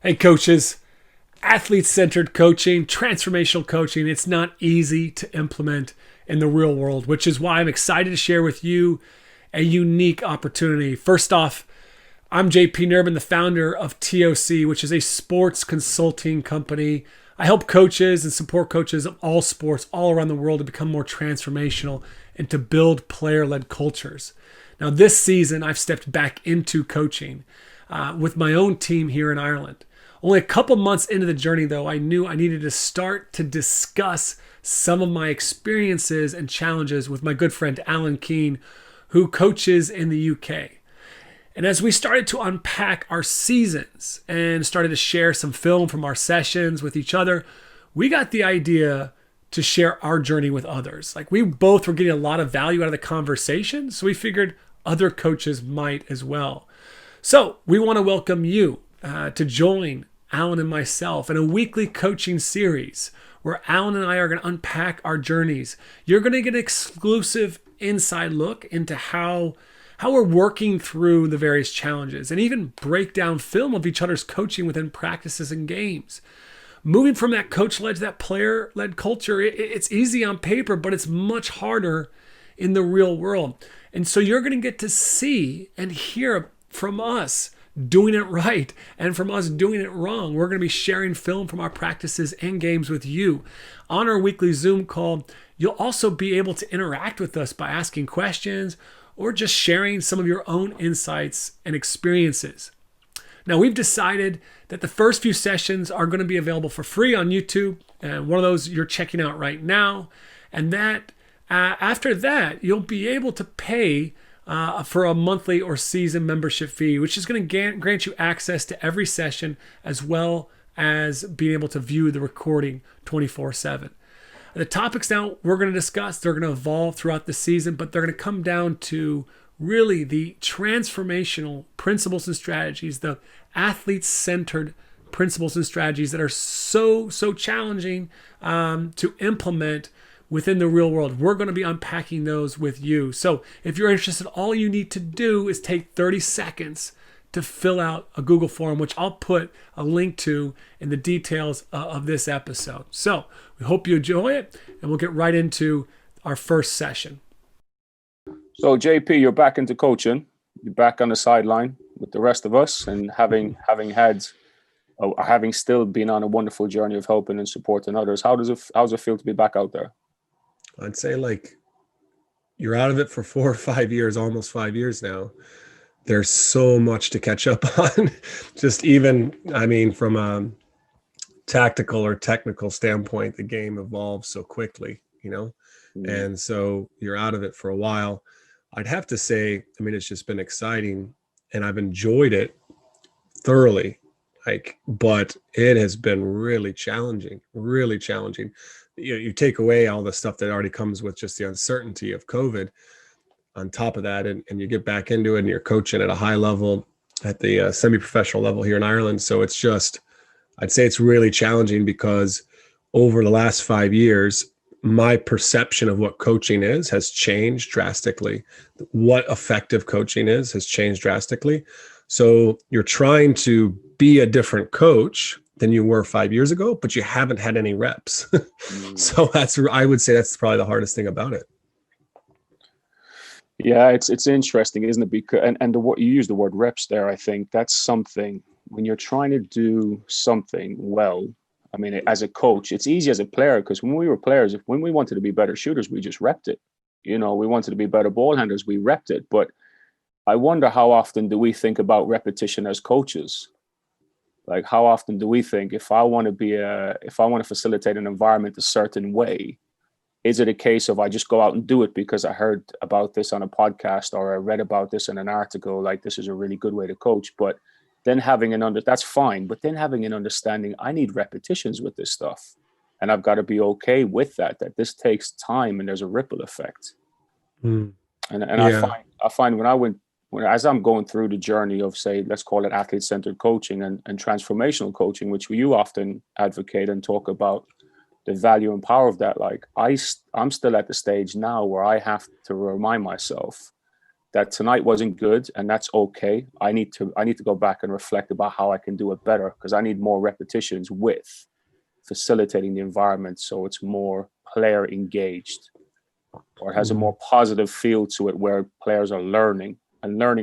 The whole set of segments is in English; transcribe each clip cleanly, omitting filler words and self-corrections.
Hey, coaches, athlete centered coaching, transformational coaching, it's not easy to implement in the real world, which is why I'm excited to share with you a unique opportunity. First off, I'm J.P. Nerbun, the founder of TOC, which is a sports consulting company. I help coaches and support coaches of all sports all around the world to become more transformational and to build player led cultures. Now, this season, I've stepped back into coaching with my own team here in Ireland. Only a couple months into the journey, though, I knew I needed to start to discuss some of my experiences and challenges with my good friend Alan Keane, who coaches in the UK. And as we started to unpack our seasons and started to share some film from our sessions with each other, we got the idea to share our journey with others. Like, we both were getting a lot of value out of the conversation, so we figured other coaches might as well. So we want to welcome you to join Alan and myself in a weekly coaching series where Alan and I are going to unpack our journeys. You're going to get an exclusive inside look into how we're working through the various challenges and even break down film of each other's coaching within practices and games. Moving from that coach-led to that player-led culture, it's easy on paper, but it's much harder in the real world. And so you're going to get to see and hear from us doing it right and from us doing it wrong. We're going to be sharing film from our practices and games with you. On our weekly Zoom call, you'll also be able to interact with us by asking questions or just sharing some of your own insights and experiences. Now, we've decided that the first few sessions are going to be available for free on YouTube, and one of those you're checking out right now. And that after that, you'll be able to pay for a monthly or season membership fee, which is going to grant you access to every session as well as being able to view the recording 24/7. The topics now we're going to discuss, they're going to evolve throughout the season, but they're going to come down to really the transformational principles and strategies, the athlete-centered principles and strategies that are so challenging to implement within the real world. We're going to be unpacking those with you. So if you're interested, all you need to do is take 30 seconds to fill out a Google form, which I'll put a link to in the details of this episode. So we hope you enjoy it, and we'll get right into our first session. So JP, you're back into coaching. You're back on the sideline with the rest of us, and having still been on a wonderful journey of helping and supporting others. How's it feel to be back out there? I'd say like you're out of it for 4 or 5 years, almost 5 years now. There's so much to catch up on. Just even, I mean, from a tactical or technical standpoint, the game evolves so quickly, And so you're out of it for a while. I'd have to say, I mean, it's just been exciting and I've enjoyed it thoroughly. But it has been really challenging. You take away all the stuff that already comes with just the uncertainty of COVID on top of that, and you get back into it, and you're coaching at a high level at the semi-professional level here in Ireland. So it's just, I'd say it's really challenging because over the last 5 years, my perception of what coaching is has changed drastically. What effective coaching is has changed drastically. So you're trying to be a different coach than you were 5 years ago, but you haven't had any reps. So I would say that's probably the hardest thing about it. Yeah, it's interesting, isn't it? Because you use the word reps there. I think that's something when you're trying to do something well. I mean, as a coach, it's easy as a player because when we were players, when we wanted to be better shooters, we just repped it. We wanted to be better ball handlers, we repped it. But I wonder how often do we think about repetition as coaches? Like, how often do we think if I want to facilitate an environment a certain way, is it a case of I just go out and do it because I heard about this on a podcast or I read about this in an article, like this is a really good way to coach, but then that's fine. But then having an understanding, I need repetitions with this stuff. And I've got to be okay with that this takes time and there's a ripple effect. And yeah. I find as I'm going through the journey of, say, let's call it athlete-centered coaching and transformational coaching, which you often advocate and talk about the value and power of that. Like I'm still at the stage now where I have to remind myself that tonight wasn't good, and that's okay. I need to go back and reflect about how I can do it better, because I need more repetitions with facilitating the environment so it's more player engaged, or it has a more positive feel to it, where players are learning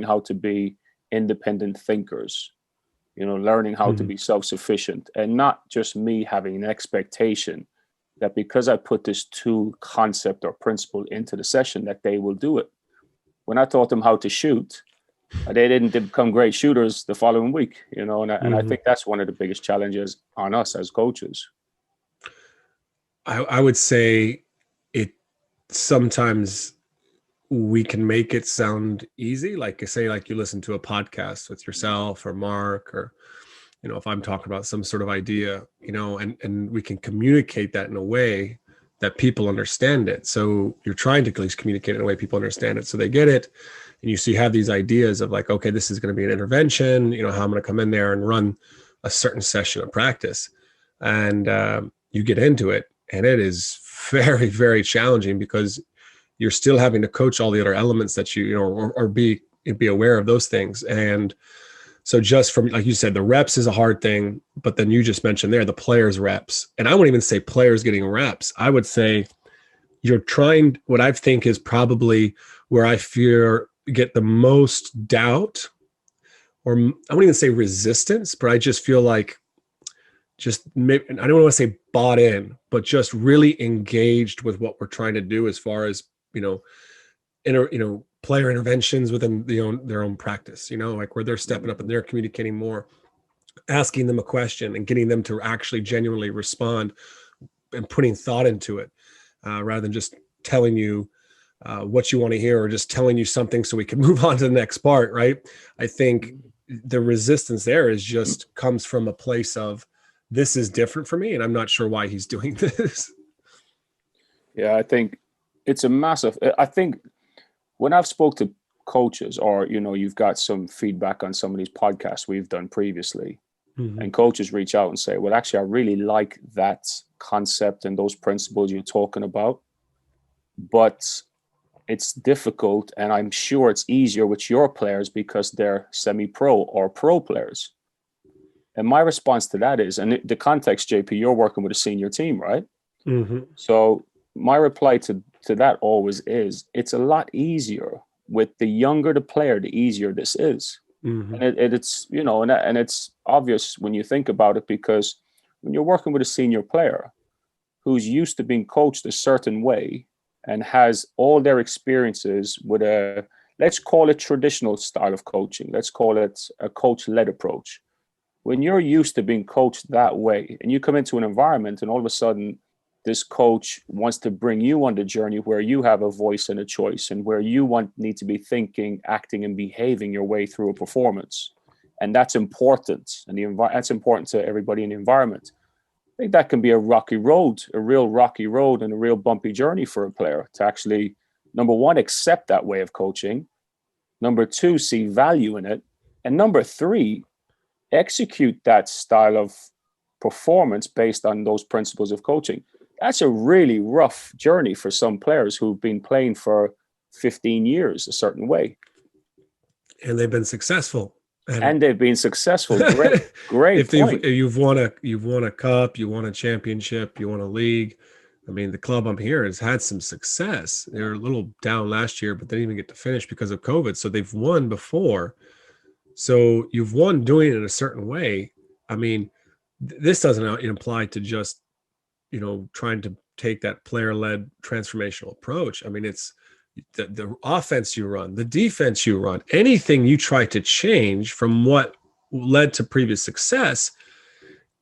how to be independent thinkers, learning how to be self-sufficient, and not just me having an expectation that because I put this tool, concept, or principle into the session that they will do it. When I taught them how to shoot, they didn't become great shooters the following week, and I think that's one of the biggest challenges on us as coaches. I would say it sometimes we can make it sound easy. Like you listen to a podcast with yourself or Mark, or, if I'm talking about some sort of idea, and we can communicate that in a way that people understand it. So you're trying to at least communicate in a way people understand it, so they get it. And you have these ideas of like, okay, this is going to be an intervention, how I'm going to come in there and run a certain session of practice. And you get into it, and it is very, very challenging, because you're still having to coach all the other elements that or be aware of those things. And so just from, like you said, the reps is a hard thing, but then you just mentioned there, the players' reps. And I wouldn't even say players getting reps. I would say you're trying, what I think is probably where I fear get the most doubt, or I wouldn't even say resistance, but I just feel like maybe, I don't want to say bought in, but just really engaged with what we're trying to do as far as, player interventions within their own practice, like where they're stepping up and they're communicating more, asking them a question and getting them to actually genuinely respond and putting thought into it, rather than just telling you what you want to hear, or just telling you something so we can move on to the next part. Right. I think the resistance there comes from a place of, this is different for me, and I'm not sure why he's doing this. Yeah, I think it's a massive, I think when I've spoke to coaches, or, you've got some feedback on some of these podcasts we've done previously, and coaches reach out and say, well, actually, I really like that concept and those principles you're talking about, but it's difficult. And I'm sure it's easier with your players because they're semi-pro or pro players. And my response to that is, and the context, JP, you're working with a senior team, right? So my reply to that always is, it's a lot easier with the younger the player, the easier this is. And it's, and it's obvious when you think about it, because when you're working with a senior player who's used to being coached a certain way and has all their experiences with let's call it traditional style of coaching, let's call it a coach-led approach. When you're used to being coached that way, and you come into an environment and all of a sudden this coach wants to bring you on the journey where you have a voice and a choice, and where you need to be thinking, acting, and behaving your way through a performance. And that's important. And that's important to everybody in the environment. I think that can be a rocky road, a real rocky road, and a real bumpy journey for a player to actually, number one, accept that way of coaching. Number two, see value in it. And number three, execute that style of performance based on those principles of coaching. That's a really rough journey for some players who've been playing for 15 years a certain way. And they've been successful. And they've been successful. Great if point. You've won a cup, you won a championship, you won a league. I mean, the club I'm here has had some success. They were a little down last year, but they didn't even get to finish because of COVID. So they've won before. So you've won doing it a certain way. I mean, this doesn't imply to just, trying to take that player-led transformational approach. I mean, it's the offense you run, the defense you run, anything you try to change from what led to previous success,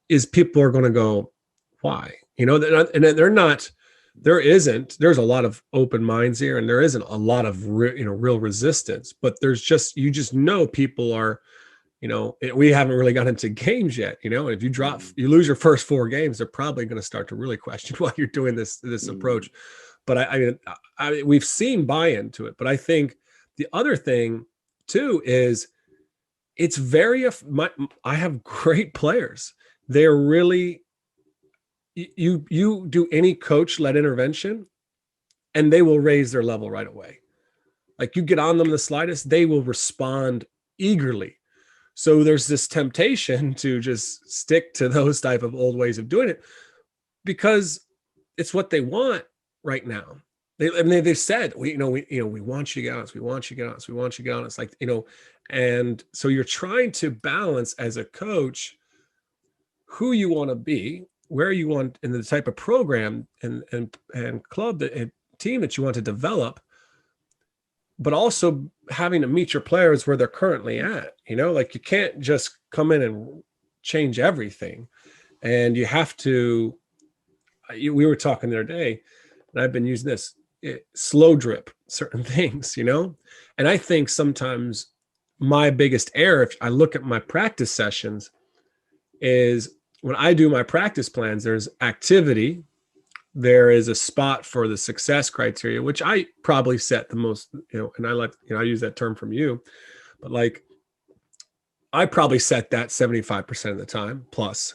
is people are going to go, why? There's a lot of open minds here, and there isn't a lot of real resistance, but you just know people are, we haven't really got into games yet, if you lose your first 4 games, they're probably going to start to really question why you're doing this approach. But I mean, we've seen buy-in to it, but I think the other thing too is it's I have great players. They're really, you do any coach-led intervention and they will raise their level right away. Like you get on them the slightest, they will respond eagerly. So there's this temptation to just stick to those type of old ways of doing it because it's what they want right now. They've said, we want you to get on us. We want you to get on us. We want you to get on us. Like, and so you're trying to balance as a coach who you want to be, where you want in the type of program and club and team that you want to develop, but also having to meet your players where they're currently at. Like you can't just come in and change everything. And you have to, we were talking the other day, and I've been using this, slow drip certain things, and I think sometimes my biggest error, if I look at my practice sessions, is when I do my practice plans, there's activity, there is a spot for the success criteria, which I probably set the most, and I use that term from you, but like I probably set that 75% of the time plus.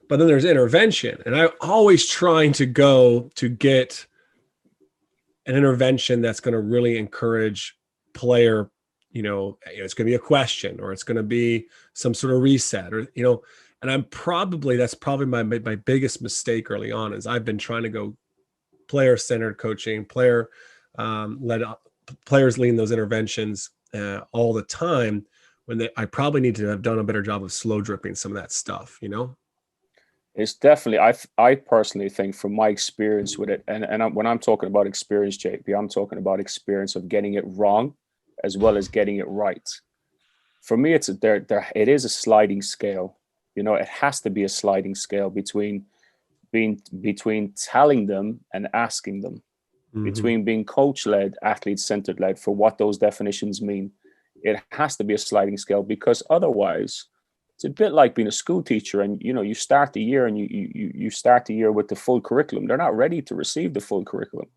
But then there's intervention, and I'm always trying to go to get an intervention that's going to really encourage player, it's going to be a question, or it's going to be some sort of reset, or, and that's probably my biggest mistake early on is I've been trying to go player-centered coaching, led players leading those interventions all the time when I probably need to have done a better job of slow dripping some of that stuff, It's definitely, I personally think from my experience with it, and when I'm talking about experience, JP, I'm talking about experience of getting it wrong as well as getting it right. For me, it is a sliding scale. It has to be a sliding scale between telling them and asking them, between being coach-led, athlete-centered led, for what those definitions mean. It has to be a sliding scale, because otherwise it's a bit like being a school teacher, and you start the year and you start the year with the full curriculum. They're not ready to receive the full curriculum.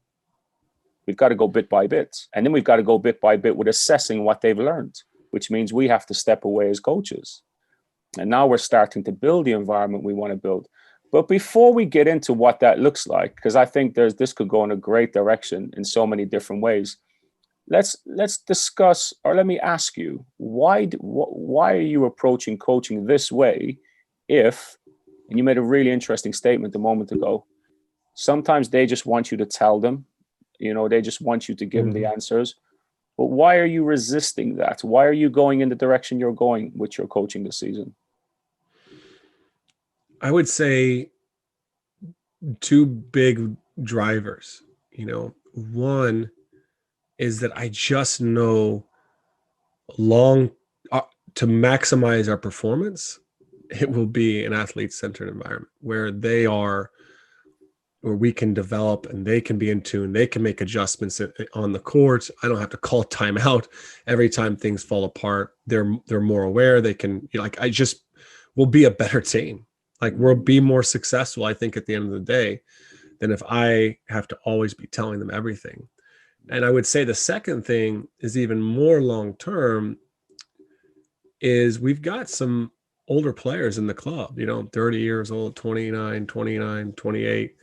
We've got to go bit by bit, and then we've got to go bit by bit with assessing what they've learned, which means we have to step away as coaches. And now we're starting to build the environment we want to build. But before we get into what that looks like, because I think this could go in a great direction in so many different ways, let's discuss, or let me ask you, why are you approaching coaching this way? And you made a really interesting statement a moment ago, sometimes they just want you to tell them, they just want you to give them the answers. But why are you resisting that? Why are you going in the direction you're going with your coaching this season? I would say two big drivers. One is that I just know to maximize our performance, it will be an athlete-centered environment where we can develop and they can be in tune. They can make adjustments on the court. I don't have to call timeout every time things fall apart. They're more aware. They can, we'll be a better team. Like we'll be more successful, I think, at the end of the day, than if I have to always be telling them everything. And I would say the second thing is even more long-term is we've got some older players in the club, 30 years old, 29, 28.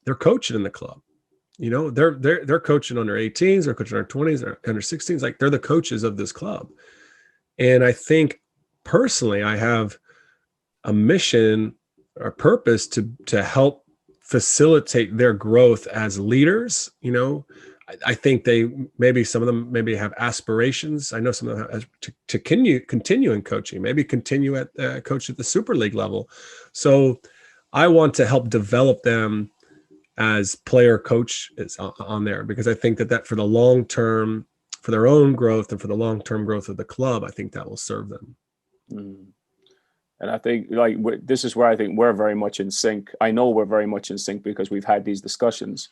They're coaching in the club. They're coaching under 18s, they're coaching under 20s, or under 16s. Like they're the coaches of this club. And I think personally, I have a mission or purpose to help facilitate their growth as leaders. I think some of them maybe have aspirations. I know some of them have to continue in coaching, maybe continue at coach at the Super League level. So I want to help develop them as player coach is on there, because I think that for the long term, for their own growth and for the long-term growth of the club, I think that will serve them. And I think this is where I think we're very much in sync. I know we're very much in sync because we've had these discussions.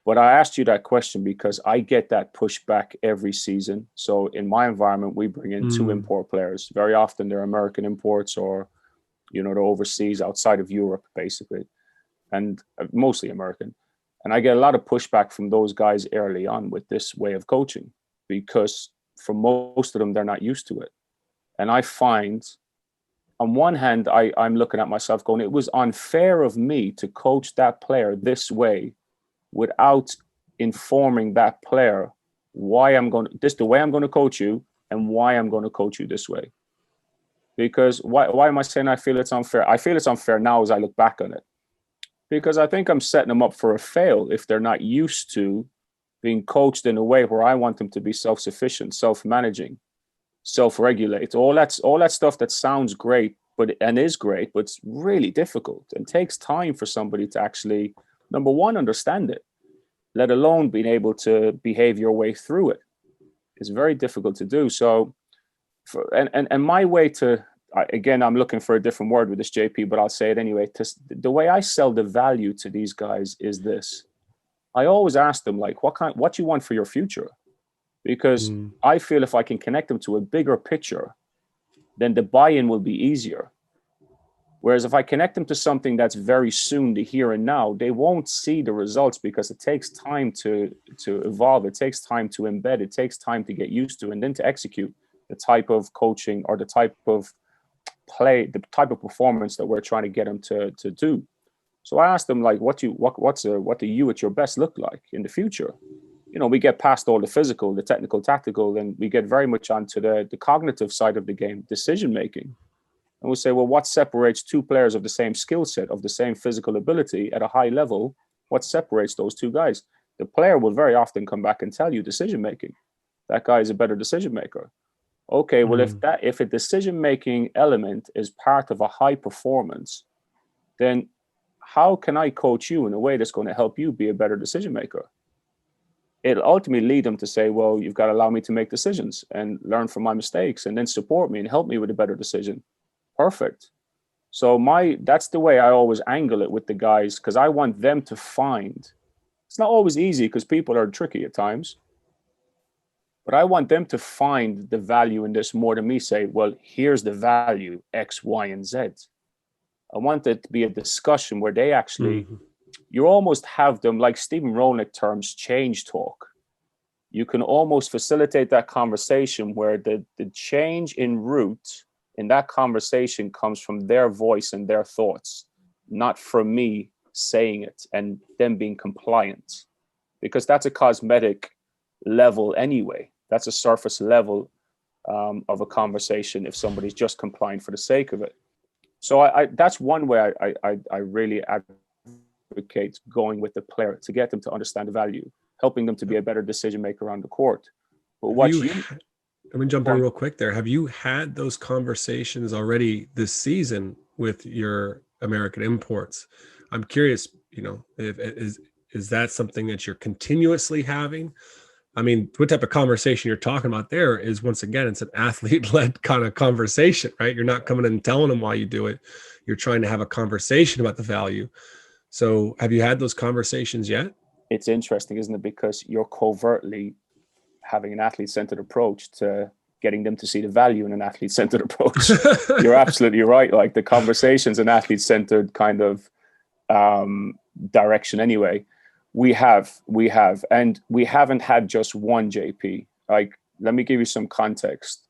But I asked you that question because I get that pushback every season. So in my environment, we bring in two import players. Very often they're American imports, or, they're overseas, outside of Europe, basically, and mostly American. And I get a lot of pushback from those guys early on with this way of coaching, because for most of them, they're not used to it. And I find, on one hand, I'm looking at myself going, it was unfair of me to coach that player this way without informing that player the way I'm going to coach you, and why I'm going to coach you this way. Because why am I saying I feel it's unfair? I feel it's unfair now as I look back on it, because I think I'm setting them up for a fail if they're not used to being coached in a way where I want them to be self-sufficient, self-managing, self-regulate. All that stuff that sounds great, but it's really difficult and takes time for somebody to actually, number one, understand it, let alone being able to behave your way through it. It's very difficult to do. So, and my way to, again, I'm looking for a different word with this, JP, but I'll say it anyway. The way I sell the value to these guys is this. I always ask them, like, what you want for your future? Because I feel if I can connect them to a bigger picture, then the buy-in will be easier. Whereas if I connect them to something that's very soon, the here and now, they won't see the results because it takes time to evolve. It takes time to embed. It takes time to get used to, and then to execute the type of coaching or the type of play, the type of performance that we're trying to get them to do. So I asked them, like, what do you at your best look like in the future? You know, we get past all the physical, the technical, tactical, and we get very much onto the cognitive side of the game, decision making. And we say, well, what separates two players of the same skill set, of the same physical ability at a high level? What separates those two guys? The player will very often come back and tell you decision making. That guy is a better decision maker. Okay, well, if a decision making element is part of a high performance, then how can I coach you in a way that's going to help you be a better decision maker? It'll ultimately lead them to say, well, you've got to allow me to make decisions and learn from my mistakes, and then support me and help me with a better decision. Perfect. So that's the way I always angle it with the guys, because I want them to find, it's not always easy because people are tricky at times, but I want them to find the value in this more than me say, well, here's the value, X, Y, and Z. I want it to be a discussion where they actually, you almost have them, like Stephen Roenick terms, change talk. You can almost facilitate that conversation where the change in route in that conversation comes from their voice and their thoughts, not from me saying it and them being compliant, because that's a cosmetic level anyway. That's a surface level of a conversation if somebody's just compliant for the sake of it. So that's one way I really advocate going with the player, to get them to understand the value, helping them to be a better decision maker on the court. But let me jump in real quick there. Have you had those conversations already this season with your American imports? I'm curious, you know, is that something that you're continuously having? I mean, what type of conversation you're talking about there is, once again, it's an athlete-led kind of conversation, right? You're not coming in and telling them why you do it. You're trying to have a conversation about the value. So have you had those conversations yet? It's interesting, isn't it? Because you're covertly having an athlete-centered approach to getting them to see the value in an athlete-centered approach. You're absolutely right. Like, the conversation's an athlete-centered kind of direction anyway. We have, and we haven't had just one, JP. Like, let me give you some context.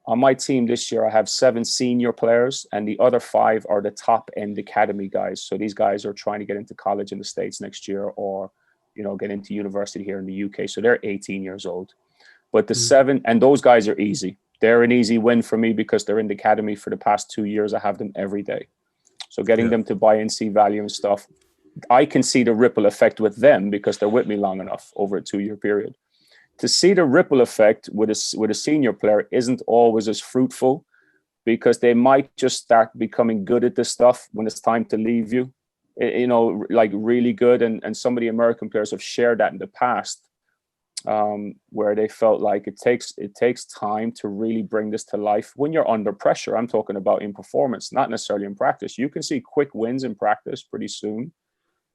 On my team this year, I have 7 senior players, and the other 5 are the top end academy guys. So these guys are trying to get into college in the States next year, or, you know, get into university here in the UK. So they're 18 years old. But the 7, and those guys are easy. They're an easy win for me because they're in the academy for the past 2 years. I have them every day. So getting them to buy and see value and stuff, I can see the ripple effect with them because they're with me long enough over a 2-year period. To see the ripple effect with a senior player isn't always as fruitful, because they might just start becoming good at this stuff when it's time to leave you, you know, like really good. And some of the American players have shared that in the past, where they felt like it takes time to really bring this to life when you're under pressure. I'm talking about in performance, not necessarily in practice. You can see quick wins in practice pretty soon,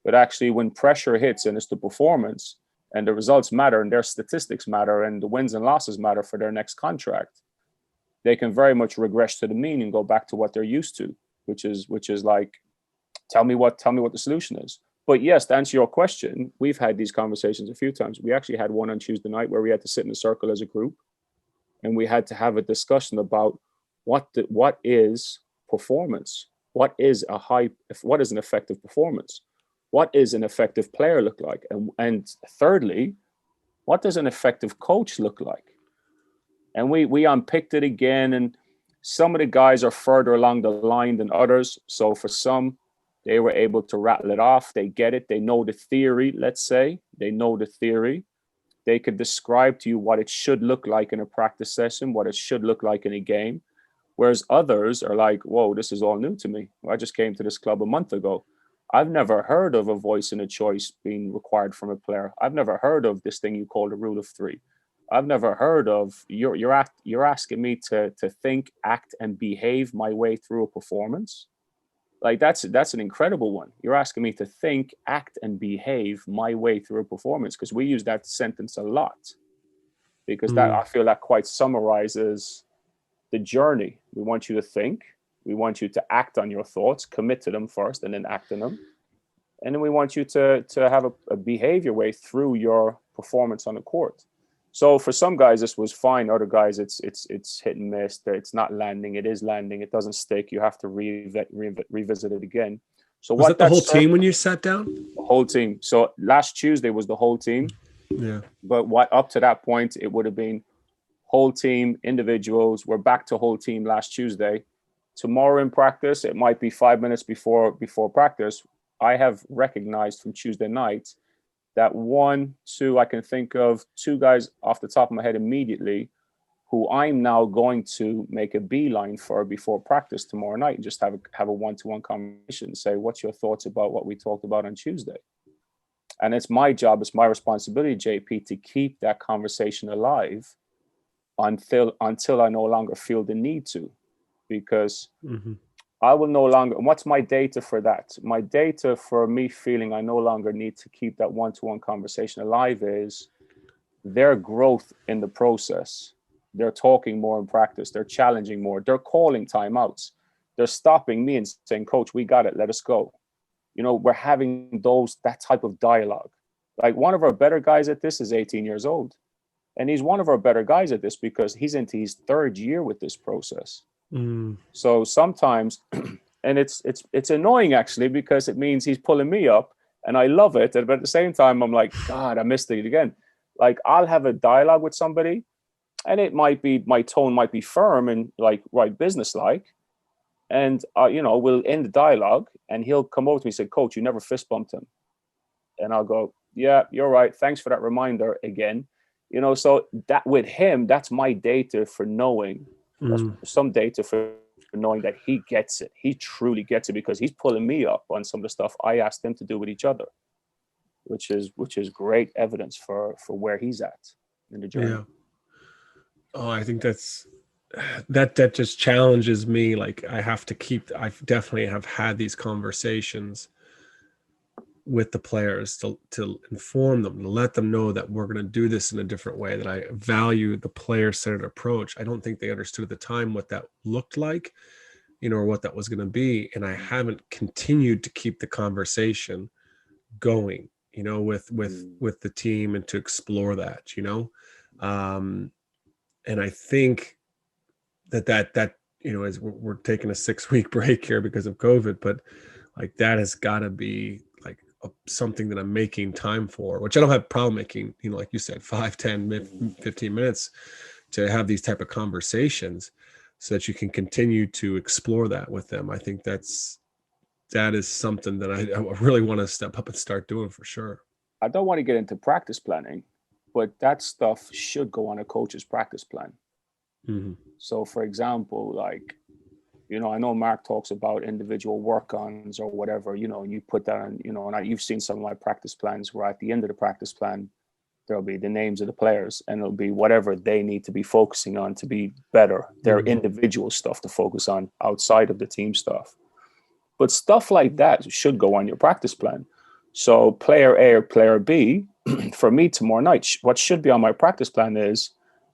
but actually when pressure hits and it's the performance, and the results matter, and their statistics matter, and the wins and losses matter for their next contract, they can very much regress to the mean and go back to what they're used to, which is like, tell me what the solution is. But yes, to answer your question, we've had these conversations a few times. We actually had one on Tuesday night where we had to sit in a circle as a group, and we had to have a discussion about what is performance, what is an effective performance, what is an effective player look like, and thirdly, what does an effective coach look like? And we unpicked it again, and some of the guys are further along the line than others. So for some, they were able to rattle it off. They get it. They know the theory, let's say. They know the theory. They could describe to you what it should look like in a practice session, what it should look like in a game. Whereas others are like, whoa, this is all new to me. I just came to this club a month ago. I've never heard of a voice and a choice being required from a player. I've never heard of this thing you call the rule of three. I've never heard of, you're asking me to think, act, and behave my way through a performance. Like that's an incredible one. You're asking me to think, act, and behave my way through a performance, because we use that sentence a lot, because that, I feel that quite summarizes the journey. We want you to think, we want you to act on your thoughts, commit to them first, and then act on them. And then we want you to have a behavior way through your performance on the court. So for some guys, this was fine. Other guys, it's hit and miss. It's not landing. It is landing. It doesn't stick. You have to revisit it again. So was that the whole team when you sat down? The whole team. So last Tuesday was the whole team. Yeah. But what up to that point, it would have been whole team, individuals. We're back to whole team last Tuesday. Tomorrow in practice, it might be 5 minutes before practice. I have recognized from Tuesday night that I can think of two guys off the top of my head immediately who I'm now going to make a beeline for before practice tomorrow night, and just have a one-to-one conversation, say, what's your thoughts about what we talked about on Tuesday? And it's my job, it's my responsibility, JP, to keep that conversation alive until I no longer feel the need to, because I will no longer, and what's my data for that? My data for me feeling I no longer need to keep that one-to-one conversation alive is their growth in the process. They're talking more in practice. They're challenging more. They're calling timeouts. They're stopping me and saying, Coach, we got it. Let us go. You know, we're having that type of dialogue. Like, one of our better guys at this is 18 years old. And he's one of our better guys at this because he's into his third year with this process. So sometimes, and it's annoying actually, because it means he's pulling me up, and I love it. But at the same time, I'm like, God, I missed it again. Like, I'll have a dialogue with somebody, and it might be, my tone might be firm and like right business-like. And, we'll end the dialogue, and he'll come over to me and say, Coach, you never fist bumped him. And I'll go, yeah, you're right. Thanks for that reminder again. So that with him, that's my data for knowing. That's some data for knowing that he gets it. He truly gets it, because he's pulling me up on some of the stuff I asked him to do with each other, which is great evidence for where he's at in the journey. Yeah. Oh, I think that just challenges me. Like, I definitely have had these conversations with the players to inform them, to let them know that we're going to do this in a different way, that I value the player-centered approach. I don't think they understood at the time what that looked like, or what that was going to be. And I haven't continued to keep the conversation going, with the team, and to explore that, and I think that as we're taking a 6-week break here because of COVID, but like, that has got to be like something that I'm making time for, which I don't have a problem making, like you said, 5, 10, 15 minutes to have these type of conversations, so that you can continue to explore that with them. I think that is something that I really want to step up and start doing for sure. I don't want to get into practice planning, but that stuff should go on a coach's practice plan. So for example, like, I know Mark talks about individual work-ons or whatever, and you put that on, and you've seen some of my practice plans where at the end of the practice plan, there'll be the names of the players, and it'll be whatever they need to be focusing on to be better, their individual stuff to focus on outside of the team stuff. But stuff like that should go on your practice plan. So player A or player B, for me tomorrow night, what should be on my practice plan is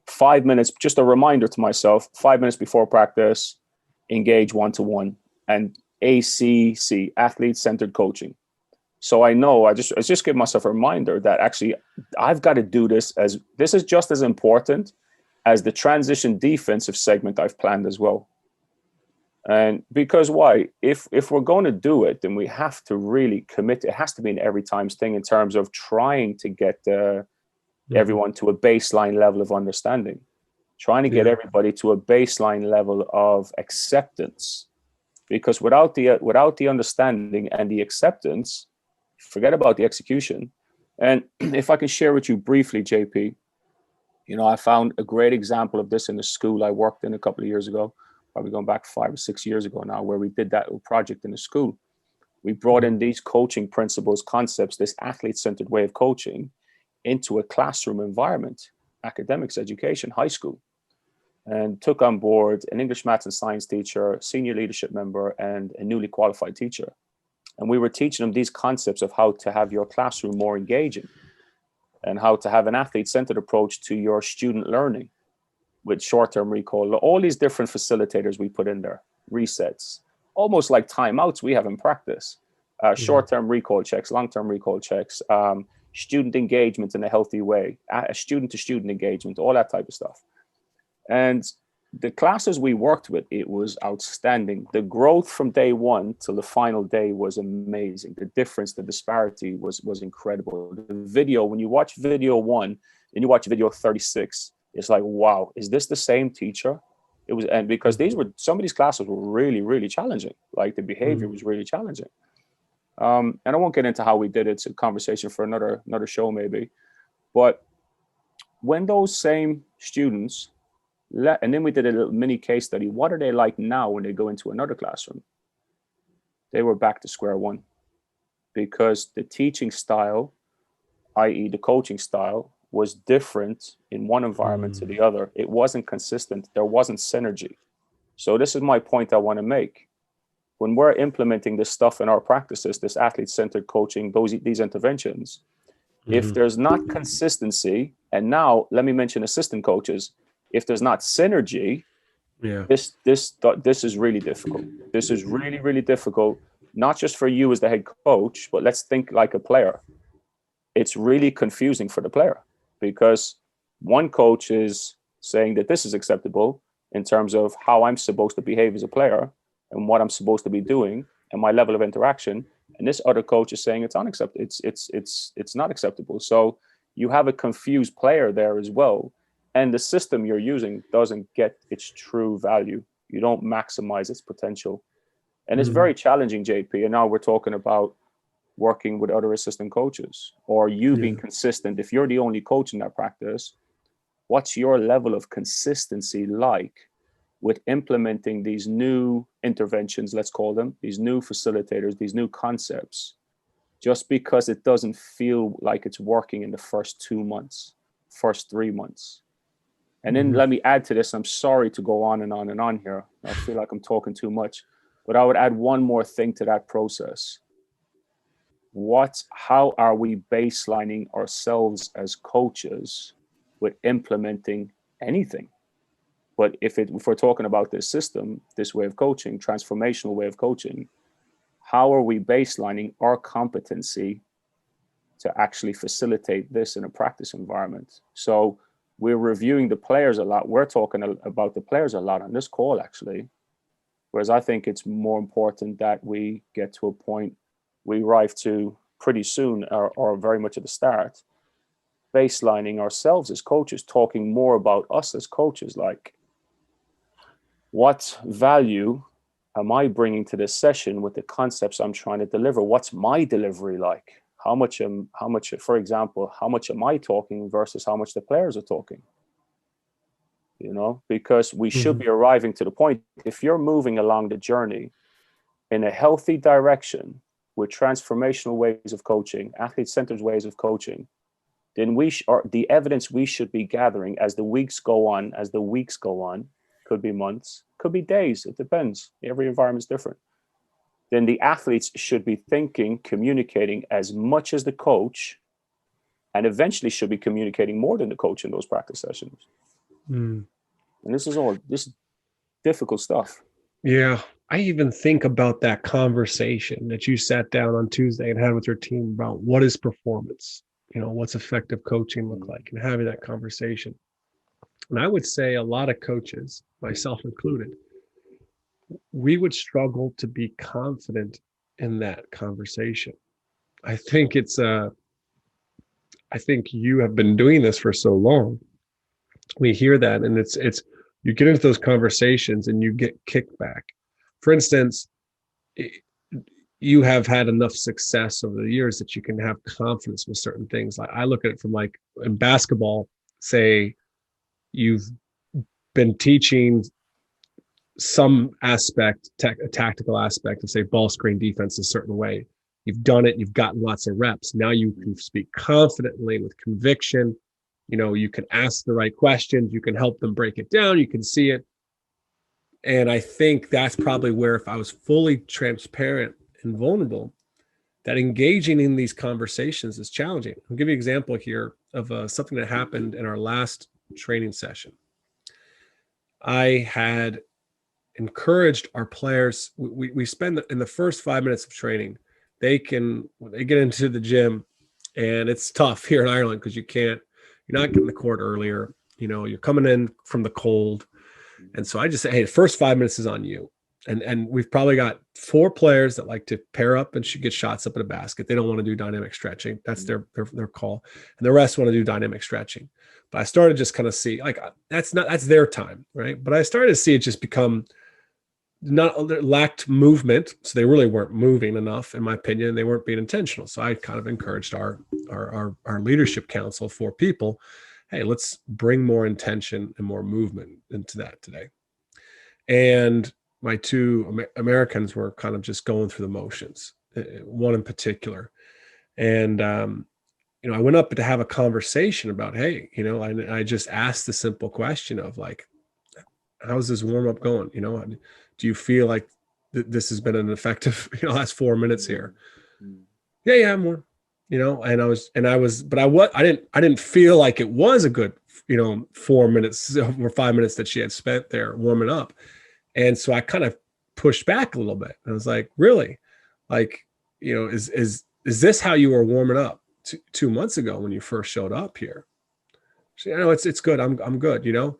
5 minutes, just a reminder to myself, 5 minutes before practice, engage one-to-one, and ACC, athlete-centered coaching. So I know I just give myself a reminder that actually I've got to do this this is just as important as the transition defensive segment I've planned as well. And because why? If we're going to do it, then we have to really commit. It has to be an every times thing in terms of trying to get the everyone to a baseline level of understanding, trying to get everybody to a baseline level of acceptance. Because without the understanding and the acceptance, forget about the execution. And if I can share with you briefly, JP, I found a great example of this in the school I worked in a couple of years ago, probably going back 5 or 6 years ago now, where we did that project in the school. We brought in these coaching principles, concepts, this athlete-centered way of coaching into a classroom environment, academics, education, high school, and took on board an English, maths, and science teacher, senior leadership member, and a newly qualified teacher. And we were teaching them these concepts of how to have your classroom more engaging and how to have an athlete-centered approach to your student learning with short-term recall, all these different facilitators we put in there, resets, almost like timeouts we have in practice, short-term recall checks, long-term recall checks, student engagement in a healthy way, student-to-student engagement, all that type of stuff. And the classes we worked with, it was outstanding. The growth from day one till the final day was amazing. The difference, the disparity was incredible. The video, when you watch video 1 and you watch video 36, it's like, wow, is this the same teacher? It was, and because some of these classes were really, really challenging. Like the behavior was really challenging. And I won't get into how we did it. It's a conversation for another show maybe. But when those same students, and then we did a little mini case study, what are they like now when they go into another classroom? They were back to square one, because the teaching style, i.e. the coaching style, was different in one environment to the other. It wasn't consistent. There wasn't synergy. So this is my point I want to make. When we're implementing this stuff in our practices, this athlete-centered coaching, these interventions, if there's not consistency, and now let me mention assistant coaches, if there's not synergy, this is really difficult. This is really, really difficult, not just for you as the head coach, but let's think like a player. It's really confusing for the player, because one coach is saying that this is acceptable in terms of how I'm supposed to behave as a player and what I'm supposed to be doing and my level of interaction. And this other coach is saying it's unacceptable. It's not acceptable. So you have a confused player there as well. And the system you're using doesn't get its true value. You don't maximize its potential. And it's very challenging, JP. And now we're talking about working with other assistant coaches, or you being consistent. If you're the only coach in that practice, what's your level of consistency like with implementing these new interventions, let's call them, these new facilitators, these new concepts, just because it doesn't feel like it's working in the first 2 months, first 3 months? And then let me add to this. I'm sorry to go on and on and on here. I feel like I'm talking too much, but I would add one more thing to that process. How are we baselining ourselves as coaches with implementing anything? But if we're talking about this system, this way of coaching, transformational way of coaching, how are we baselining our competency to actually facilitate this in a practice environment? So we're reviewing the players a lot. We're talking about the players a lot on this call, actually. Whereas I think it's more important that we get to a point we arrive to pretty soon, or very much at the start, baselining ourselves as coaches, talking more about us as coaches, like what value am I bringing to this session with the concepts I'm trying to deliver? What's my delivery like? How much, for example, how much am I talking versus how much the players are talking? Because we should be arriving to the point, if you're moving along the journey in a healthy direction with transformational ways of coaching, athlete-centered ways of coaching, then the evidence we should be gathering as the weeks go on, could be months, could be days, it depends. Every environment is different. Then the athletes should be thinking, communicating as much as the coach, and eventually should be communicating more than the coach in those practice sessions. And this is difficult stuff. Yeah. I even think about that conversation that you sat down on Tuesday and had with your team about what is performance, what's effective coaching look like, and having that conversation. And I would say a lot of coaches, myself included, we would struggle to be confident in that conversation. I think I think you have been doing this for so long. We hear that, and it's you get into those conversations and you get kickback. For instance, you have had enough success over the years that you can have confidence with certain things. Like I look at it from like in basketball, say you've been teaching some aspect, a tactical aspect of say ball screen defense a certain way. You've done it, you've gotten lots of reps. Now you can speak confidently with conviction. You know, you can ask the right questions, you can help them break it down, you can see it. And I think that's probably where, if I was fully transparent and vulnerable, that engaging in these conversations is challenging. I'll give you an example here of something that happened in our last training session. I had encouraged our players. We spend in the first 5 minutes of training, they get into the gym, and it's tough here in Ireland because you're not getting the court earlier. You know, you're coming in from the cold. And so I just say, hey, the first 5 minutes is on you. And we've probably got 4 players that like to pair up and get shots up in a basket. They don't want to do dynamic stretching. That's their call. And the rest want to do dynamic stretching. But I started just kind of see like that's their time, right? But I started to see it just become lacked movement. So they really weren't moving enough, in my opinion. They weren't being intentional. So I kind of encouraged our leadership council, 4 people, hey, let's bring more intention and more movement into that today. And my 2 Americans were kind of just going through the motions, one in particular. And, you know, I went up to have a conversation about, hey, you know, I just asked the simple question of like, how's this warm up going? You know, do you feel like this has been an effective, you know, last 4 minutes here? Yeah, I'm warm. You know, but I didn't feel like it was a good, you know, 4 minutes or 5 minutes that she had spent there warming up. And so I kind of pushed back a little bit. I was like, really? Like, you know, is this how you were warming up 2 months ago when you first showed up here? So, you know, it's good. I'm good, you know?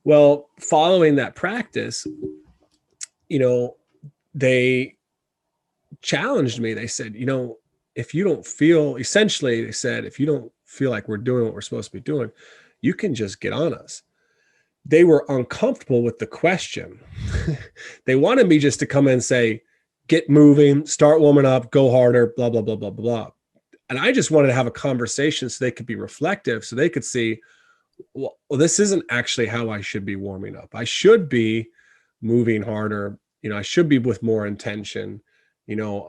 Well, following that practice, you know, they challenged me. They said, you know, if you don't feel, essentially, they said, if you don't feel like we're doing what we're supposed to be doing, you can just get on us. They were uncomfortable with the question. They wanted me just to come in and say, get moving, start warming up, go harder, blah, blah, blah, blah, blah. And I just wanted to have a conversation so they could be reflective, so they could see, well, this isn't actually how I should be warming up. I should be moving harder. You know, I should be with more intention. You know,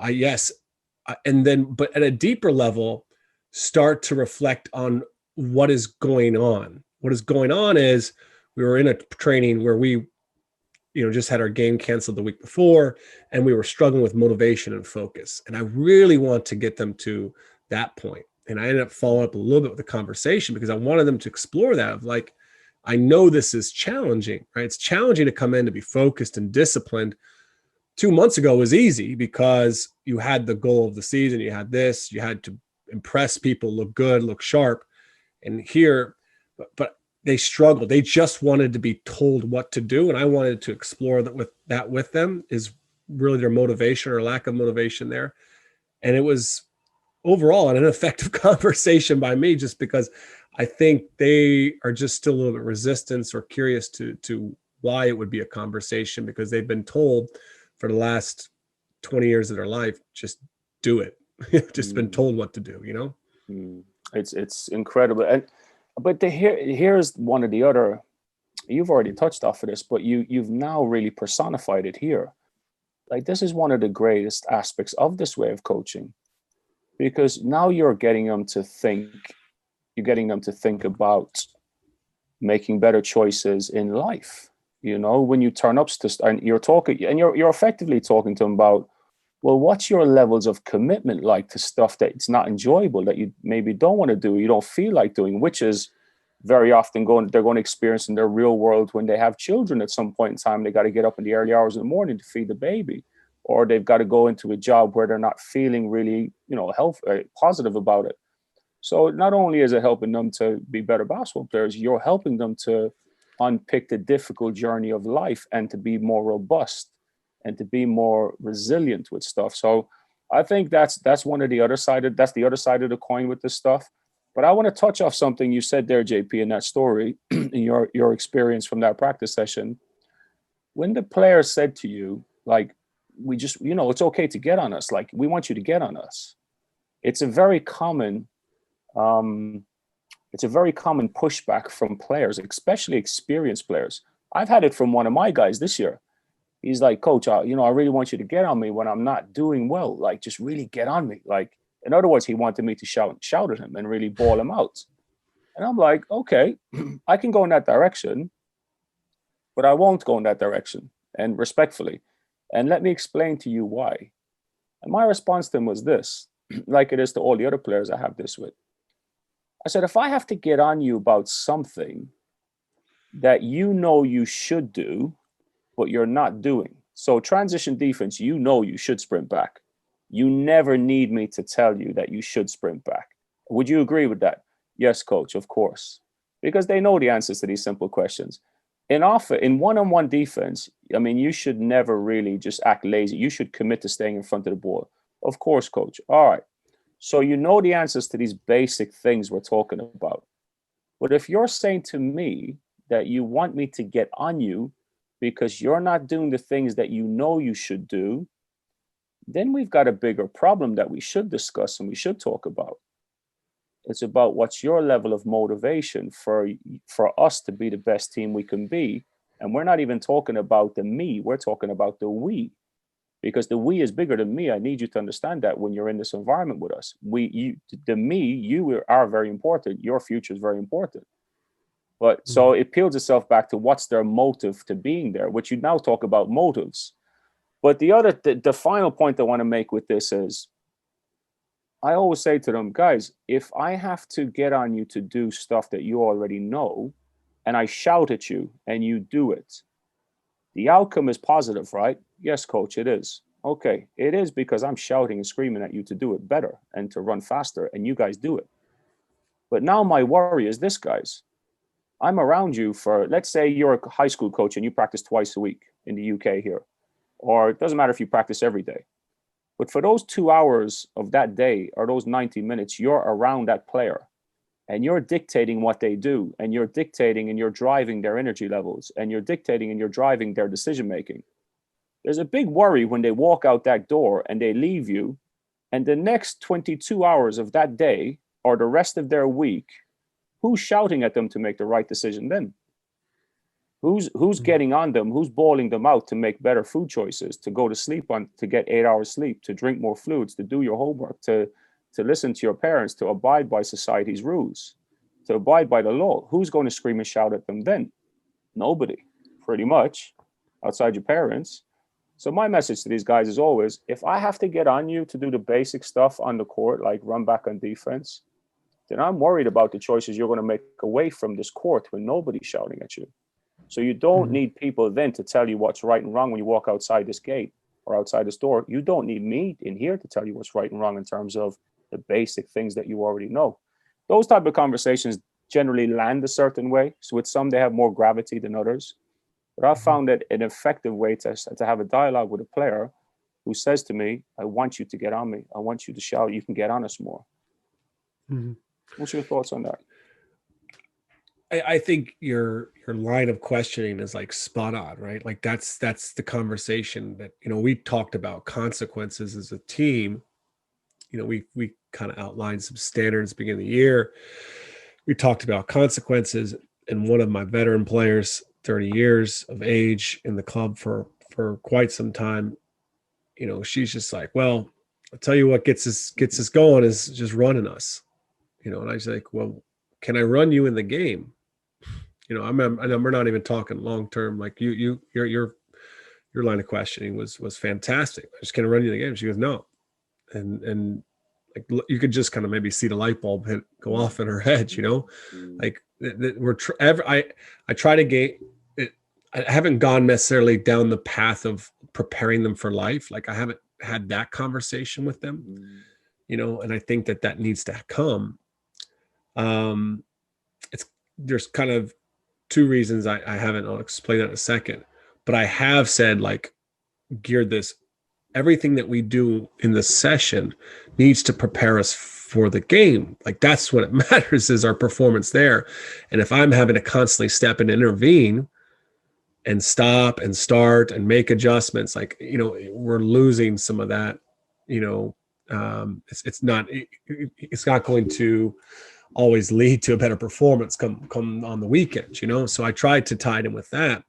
and then, but at a deeper level, start to reflect on what is going on. What is going on is we were in a training where we, you know, just had our game canceled the week before, and we were struggling with motivation and focus. And I really want to get them to that point. And I ended up following up a little bit with the conversation because I wanted them to explore that of like, I know this is challenging, right? It's challenging to come in to be focused and disciplined. 2 months ago was easy because you had the goal of the season. You had this, you had to impress people, look good, look sharp. And here, but they struggled. They just wanted to be told what to do. And I wanted to explore that with them is really their motivation or lack of motivation there. And it was overall an ineffective conversation by me, just because I think they are just still a little bit resistant or curious to why it would be a conversation, because they've been told for the last 20 years of their life, just do it. Just been told what to do, you know? It's incredible. But here's one of the other, you've already touched off of this, but you've now really personified it here. Like, this is one of the greatest aspects of this way of coaching, because now you're getting them to think about making better choices in life. You know, when you turn up and you're talking, and you're effectively talking to them about, well, what's your levels of commitment like to stuff that it's not enjoyable, that you maybe don't want to do, you don't feel like doing, which is very often they're going to experience in their real world when they have children. At some point in time, they got to get up in the early hours of the morning to feed the baby, or they've got to go into a job where they're not feeling really, you know, positive about it. So not only is it helping them to be better basketball players, you're helping them to unpick the difficult journey of life and to be more robust and to be more resilient with stuff. So I think that's the other side of the coin with this stuff. But I want to touch off something you said there, JP, in that story, in your experience from that practice session. When the player said to you, like, we just, it's okay to get on us. Like, we want you to get on us. It's a very common, um, it's a very common pushback from players, especially experienced players. I've had it from one of my guys this year. He's like, Coach, I really want you to get on me when I'm not doing well. Like, just really get on me. Like, in other words, he wanted me to shout at him and really bawl him out. And I'm like, okay, I can go in that direction, but I won't go in that direction, and respectfully. And let me explain to you why. And my response to him was this, like it is to all the other players I have this with. I said, if I have to get on you about something that you should do, but you're not doing. So transition defense, you should sprint back. You never need me to tell you that you should sprint back. Would you agree with that? Yes, coach, of course. Because they know the answers to these simple questions. In one-on-one defense, I mean, you should never really just act lazy. You should commit to staying in front of the ball. Of course, coach. All right. So you know the answers to these basic things we're talking about. But if you're saying to me that you want me to get on you because you're not doing the things that you should do, then we've got a bigger problem that we should discuss and we should talk about. It's about what's your level of motivation for us to be the best team we can be. And we're not even talking about the me, we're talking about the we. Because the we is bigger than me. I need you to understand that when you're in this environment with us. You are very important. Your future is very important. But so it peels itself back to what's their motive to being there, which you now talk about motives. But the final point I want to make with this is, I always say to them, guys, if I have to get on you to do stuff that you already know, and I shout at you and you do it, the outcome is positive, right? Yes, coach, it is. Okay, it is because I'm shouting and screaming at you to do it better and to run faster, and you guys do it. But now my worry is this, guys. I'm around you for, let's say you're a high school coach and you practice twice a week in the UK here, or it doesn't matter if you practice every day. But for those 2 hours of that day or those 90 minutes, you're around that player and you're dictating what they do, and you're dictating and you're driving their energy levels, and you're dictating and you're driving their decision making. There's a big worry when they walk out that door and they leave you, and the next 22 hours of that day or the rest of their week, who's shouting at them to make the right decision then? Who's getting on them? Who's bawling them out to make better food choices, to go to sleep to get 8 hours sleep, to drink more fluids, to do your homework, to listen to your parents, to abide by society's rules, to abide by the law? Who's going to scream and shout at them then? Nobody, pretty much, outside your parents. So my message to these guys is always, if I have to get on you to do the basic stuff on the court, like run back on defense, then I'm worried about the choices you're going to make away from this court when nobody's shouting at you. So you don't need people then to tell you what's right and wrong when you walk outside this gate or outside this door. You don't need me in here to tell you what's right and wrong in terms of the basic things that you already know. Those type of conversations generally land a certain way. So with some, they have more gravity than others. But I've found that an effective way to have a dialogue with a player who says to me, I want you to get on me. I want you to shout. You can get on us more. Mm-hmm. What's your thoughts on that? I think your line of questioning is like spot on, right? Like that's the conversation that, we talked about consequences as a team. We kind of outlined some standards at the beginning of the year. We talked about consequences, and one of my veteran players, 30 years of age in the club for quite some time, she's just like, well, I'll tell you what gets us going is just running us, and I was like, well, can I run you in the game? I know we're not even talking long term. Like your line of questioning was fantastic. I just can't run you in the game. She goes, no, and like you could just kind of maybe see the light bulb go off in her head. Like I try to get it. I haven't gone necessarily down the path of preparing them for life. Like I haven't had that conversation with them, and I think that needs to come. There's kind of two reasons I haven't. I'll explain that in a second, but I have said, like, geared this, everything that we do in the session needs to prepare us for the game. Like that's what it matters, is our performance there. And if I'm having to constantly step and intervene and stop and start and make adjustments, like, you know, we're losing some of that, you know, it's not going to always lead to a better performance come on the weekends, you know? So I tried to tie it in with that,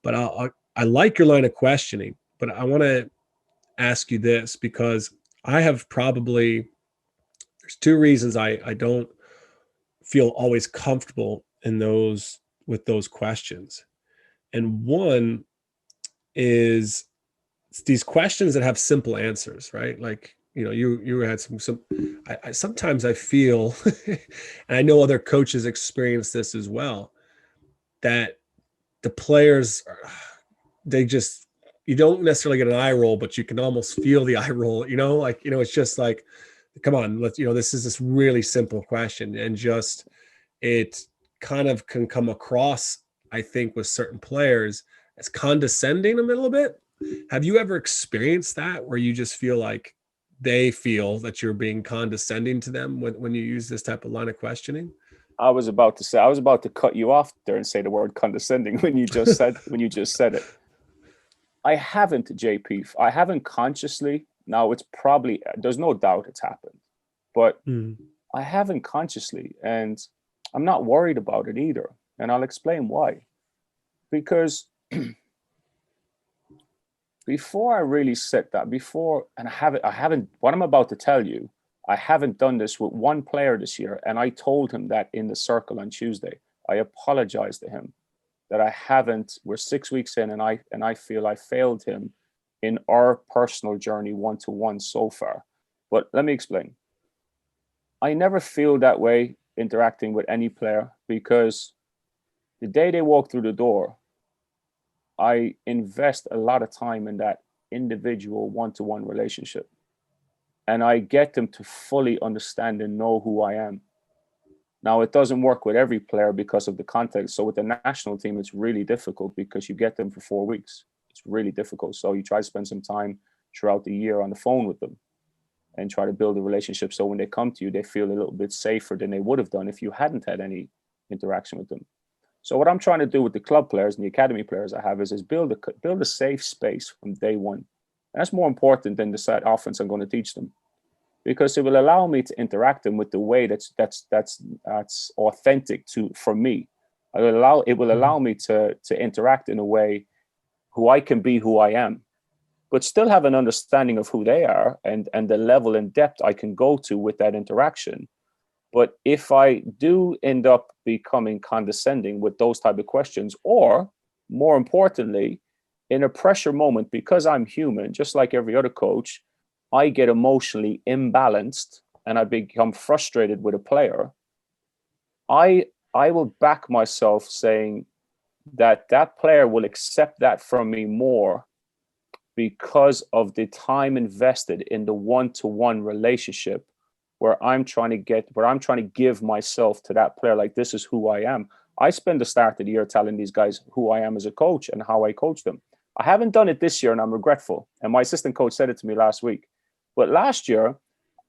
but I like your line of questioning, but I want to ask you this, because I have probably, there's two reasons I don't feel always comfortable with those questions. And one is these questions that have simple answers, right? Like, you know, you had some I sometimes I feel, and I know other coaches experience this as well, that the players they just, you don't necessarily get an eye roll, but you can almost feel the eye roll, you know, like, you know, it's just like, come on, let's, you know, this is this really simple question, and just, it kind of can come across, I think, with certain players as condescending a little bit. Have you ever experienced that, where you just feel like they feel that you're being condescending to them when you use this type of line of questioning? I was about to cut you off there and say the word condescending when you just said it. I haven't, JP. I haven't consciously. Now it's probably, there's no doubt it's happened, but I haven't consciously, and I'm not worried about it either. And I'll explain why. Because before I really set that, and I haven't, what I'm about to tell you, I haven't done this with one player this year. And I told him that in the circle on Tuesday. I apologized to him that I haven't, we're 6 weeks in, and I feel I failed him in our personal journey one-to-one so far. But let me explain. I never feel that way interacting with any player, because the day they walk through the door, I invest a lot of time in that individual one-to-one relationship. And I get them to fully understand and know who I am. Now, it doesn't work with every player because of the context. So with the national team, it's really difficult because you get them for 4 weeks. It's really difficult. So you try to spend some time throughout the year on the phone with them and try to build a relationship. So when they come to you, they feel a little bit safer than they would have done if you hadn't had any interaction with them. So what I'm trying to do with the club players and the academy players I have is build a safe space from day one. And that's more important than the set offense I'm going to teach them, because it will allow me to interact them with the way that's authentic for me. It will allow me to interact in a way who I can be, who I am, but still have an understanding of who they are and the level and depth I can go to with that interaction. But if I do end up becoming condescending with those type of questions, or more importantly, in a pressure moment, because I'm human, just like every other coach, I get emotionally imbalanced and I become frustrated with a player, I will back myself saying that player will accept that from me more because of the time invested in the one-to-one relationship, where I'm trying to give myself to that player. Like, this is who I am. I spend the start of the year telling these guys who I am as a coach and how I coach them. I haven't done it this year, and I'm regretful. And my assistant coach said it to me last week. But last year,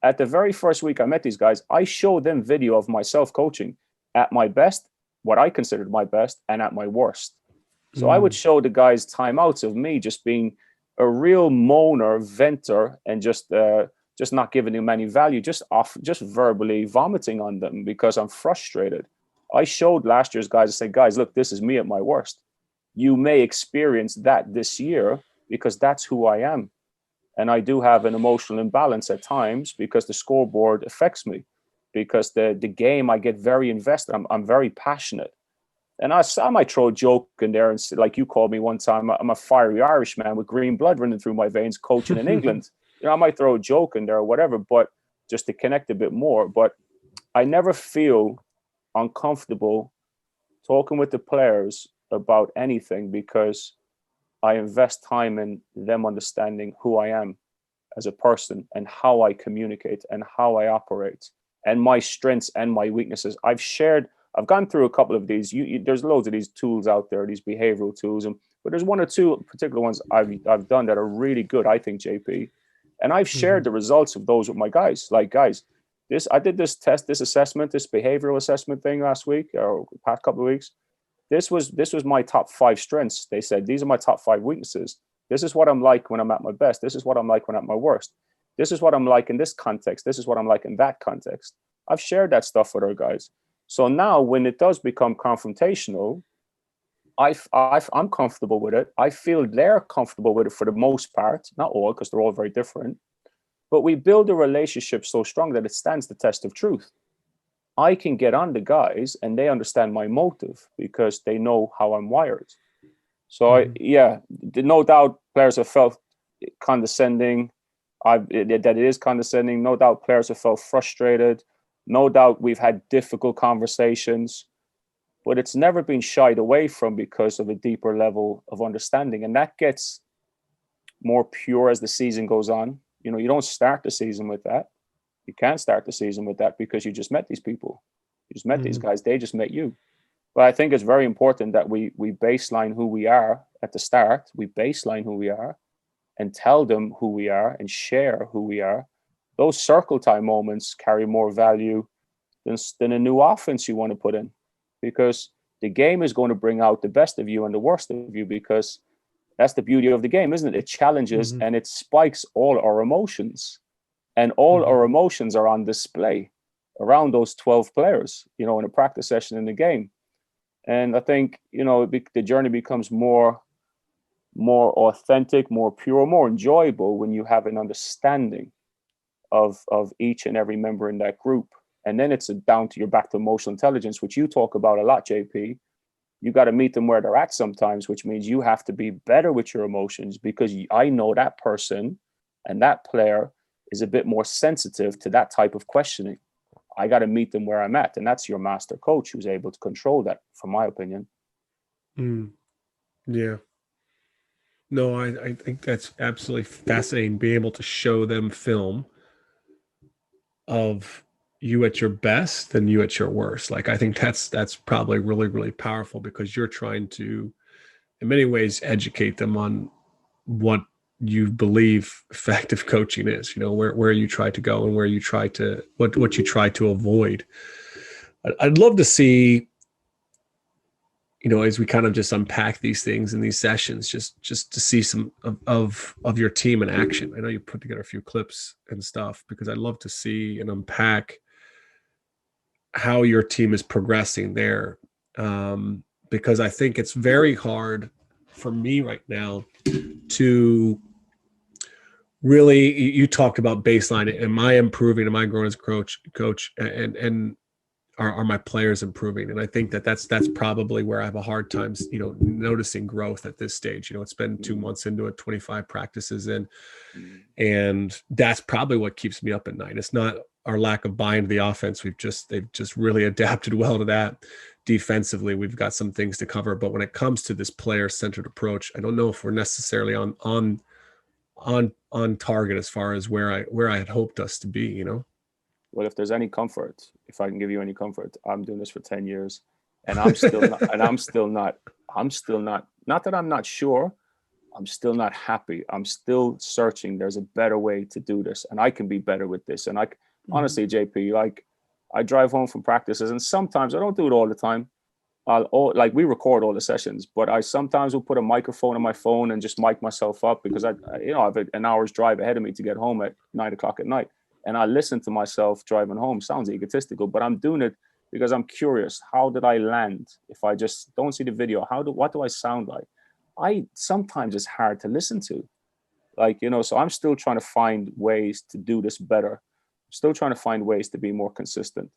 at the very first week I met these guys, I showed them video of myself coaching at my best, what I considered my best, and at my worst. So I would show the guys timeouts of me just being a real moaner, venter, and just not giving them any value, just verbally vomiting on them because I'm frustrated. I showed last year's guys, I said, guys, look, this is me at my worst. You may experience that this year because that's who I am. And I do have an emotional imbalance at times because the scoreboard affects me, because the game, I get very invested. I'm very passionate. And I might throw a joke in there and say, like you called me one time, I'm a fiery Irishman with green blood running through my veins coaching in England. You know, I might throw a joke in there or whatever, but just to connect a bit more. But I never feel uncomfortable talking with the players about anything, because I invest time in them understanding who I am as a person and how I communicate and how I operate and my strengths and my weaknesses. I've gone through a couple of these. There's loads of these tools out there, these behavioral tools, but there's one or two particular ones I've done that are really good, I think, JP. And I've shared the results of those with my guys. Like, guys, I did this test, this assessment, this behavioral assessment thing last week or past couple of weeks. This was my top 5 strengths. They said, these are my top 5 weaknesses. This is what I'm like when I'm at my best. This is what I'm like when I'm at my worst. This is what I'm like in this context. This is what I'm like in that context. I've shared that stuff with our guys. So now when it does become confrontational, I'm comfortable with it. I feel they're comfortable with it for the most part, not all, because they're all very different. But we build a relationship so strong that it stands the test of truth. I can get on the guys and they understand my motive because they know how I'm wired. So no doubt players have felt condescending. That it is condescending. No doubt players have felt frustrated. No doubt we've had difficult conversations, but it's never been shied away from because of a deeper level of understanding. And that gets more pure as the season goes on. You know, you don't start the season with that. You can't start the season with that because you just met these people. You just met these guys. They just met you. But I think it's very important that we baseline who we are at the start. We baseline who we are and tell them who we are and share who we are. Those circle time moments carry more value than a new offense you want to put in, because the game is going to bring out the best of you and the worst of you, because that's the beauty of the game, isn't it? It challenges and it spikes all our emotions, and all our emotions are on display around those 12 players, you know, in a practice session in the game. And I think, you know, the journey becomes more authentic, more pure, more enjoyable when you have an understanding of each and every member in that group. And then it's down to your back to emotional intelligence, which you talk about a lot, JP. You got to meet them where they're at sometimes, which means you have to be better with your emotions, because I know that person and that player is a bit more sensitive to that type of questioning. I got to meet them where I'm at. And that's your master coach who's able to control that, from my opinion. Yeah. No, I think that's absolutely fascinating, being able to show them film of you at your best and you at your worst. Like, I think that's probably really, really powerful, because you're trying to, in many ways, educate them on what you believe effective coaching is, you know, where you try to go and where you try to, what you try to avoid. I'd love to see, you know, as we kind of just unpack these things in these sessions, just to see some of your team in action. I know you put together a few clips and stuff, because I'd love to see and unpack how your team is progressing there. Because I think it's very hard for me right now to really, you talked about baseline. Am I improving? Am I growing as coach? And are my players improving? And I think that's probably where I have a hard time, you know, noticing growth at this stage. You know, it's been 2 months into it, 25 practices in, and that's probably what keeps me up at night. It's not our lack of buy into the offense. They've just really adapted well to that. Defensively, we've got some things to cover, but when it comes to this player-centered approach, I don't know if we're necessarily on target as far as where I had hoped us to be, you know. Well, if there's any comfort, if I can give you any comfort, I'm doing this for 10 years and I'm still not, not that I'm not sure, I'm still not happy. I'm still searching. There's a better way to do this, and I can be better with this. And honestly, JP, like, I drive home from practices, and sometimes I don't do it all the time. Like, we record all the sessions, but I sometimes will put a microphone on my phone and just mic myself up, because I have an hour's drive ahead of me to get home at 9:00 at night. And I listen to myself driving home. Sounds egotistical, but I'm doing it because I'm curious. How did I land? If I just don't see the video, what do I sound like? Sometimes it's hard to listen to, like, you know, so I'm still trying to find ways to do this better. I'm still trying to find ways to be more consistent.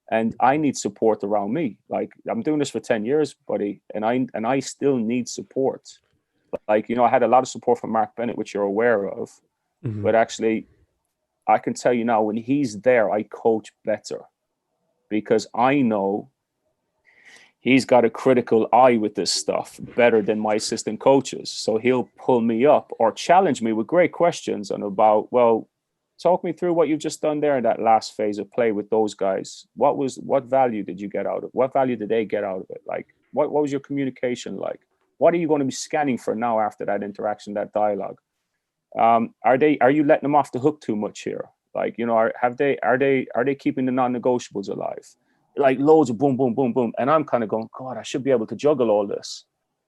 And I need support around me. Like, I'm doing this for 10 years, buddy, and I still need support. Like, you know, I had a lot of support from Mark Bennett, which you're aware of, but actually, I can tell you now, when he's there, I coach better, because I know he's got a critical eye with this stuff better than my assistant coaches. So he'll pull me up or challenge me with great questions and about, well, talk me through what you've just done there in that last phase of play with those guys. What value did you get out of it? What value did they get out of it? Like, what was your communication like? What are you going to be scanning for now after that interaction, that dialogue? Are you letting them off the hook too much here? Like, you know, are they keeping the non-negotiables alive? Like loads of boom, boom, boom, boom. And I'm kind of going, God, I should be able to juggle all this.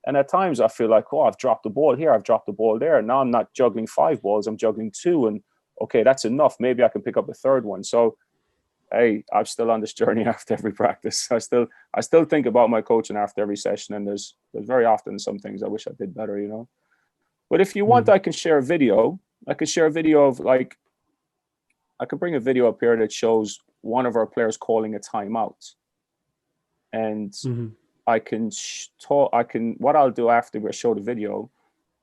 And at times I feel like, oh, I've dropped the ball here, I've dropped the ball there. Now I'm not juggling 5 balls, I'm juggling 2. And okay, that's enough. Maybe I can pick up a third one. So, hey, I'm still on this journey after every practice. I still think about my coaching after every session. And there's very often some things I wish I did better, you know. But if you want, I can share a video. I could share a video of, like, I could bring a video up here that shows one of our players calling a timeout. And I can what I'll do after we show the video,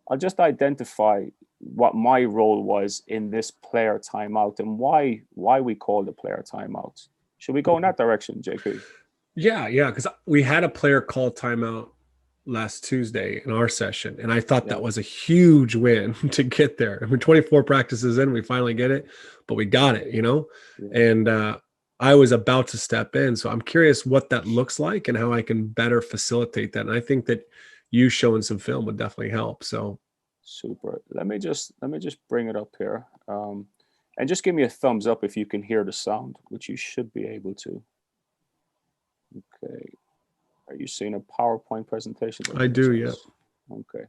I'll just identify what my role was in this player timeout and why we call the player timeout. Should we go in that direction, JP? Yeah, because we had a player call timeout last Tuesday in our session, and I thought that was a huge win to get there. I mean, 24 practices in, we finally get it, but we got it, you know. And I was about to step in, so I'm curious what that looks like and how I can better facilitate that. And I think that you showing some film would definitely help. So super. Let me just bring it up here, and just give me a thumbs up if you can hear the sound, which you should be able to. Okay. Are you seeing a PowerPoint presentation? I do, yeah. Okay.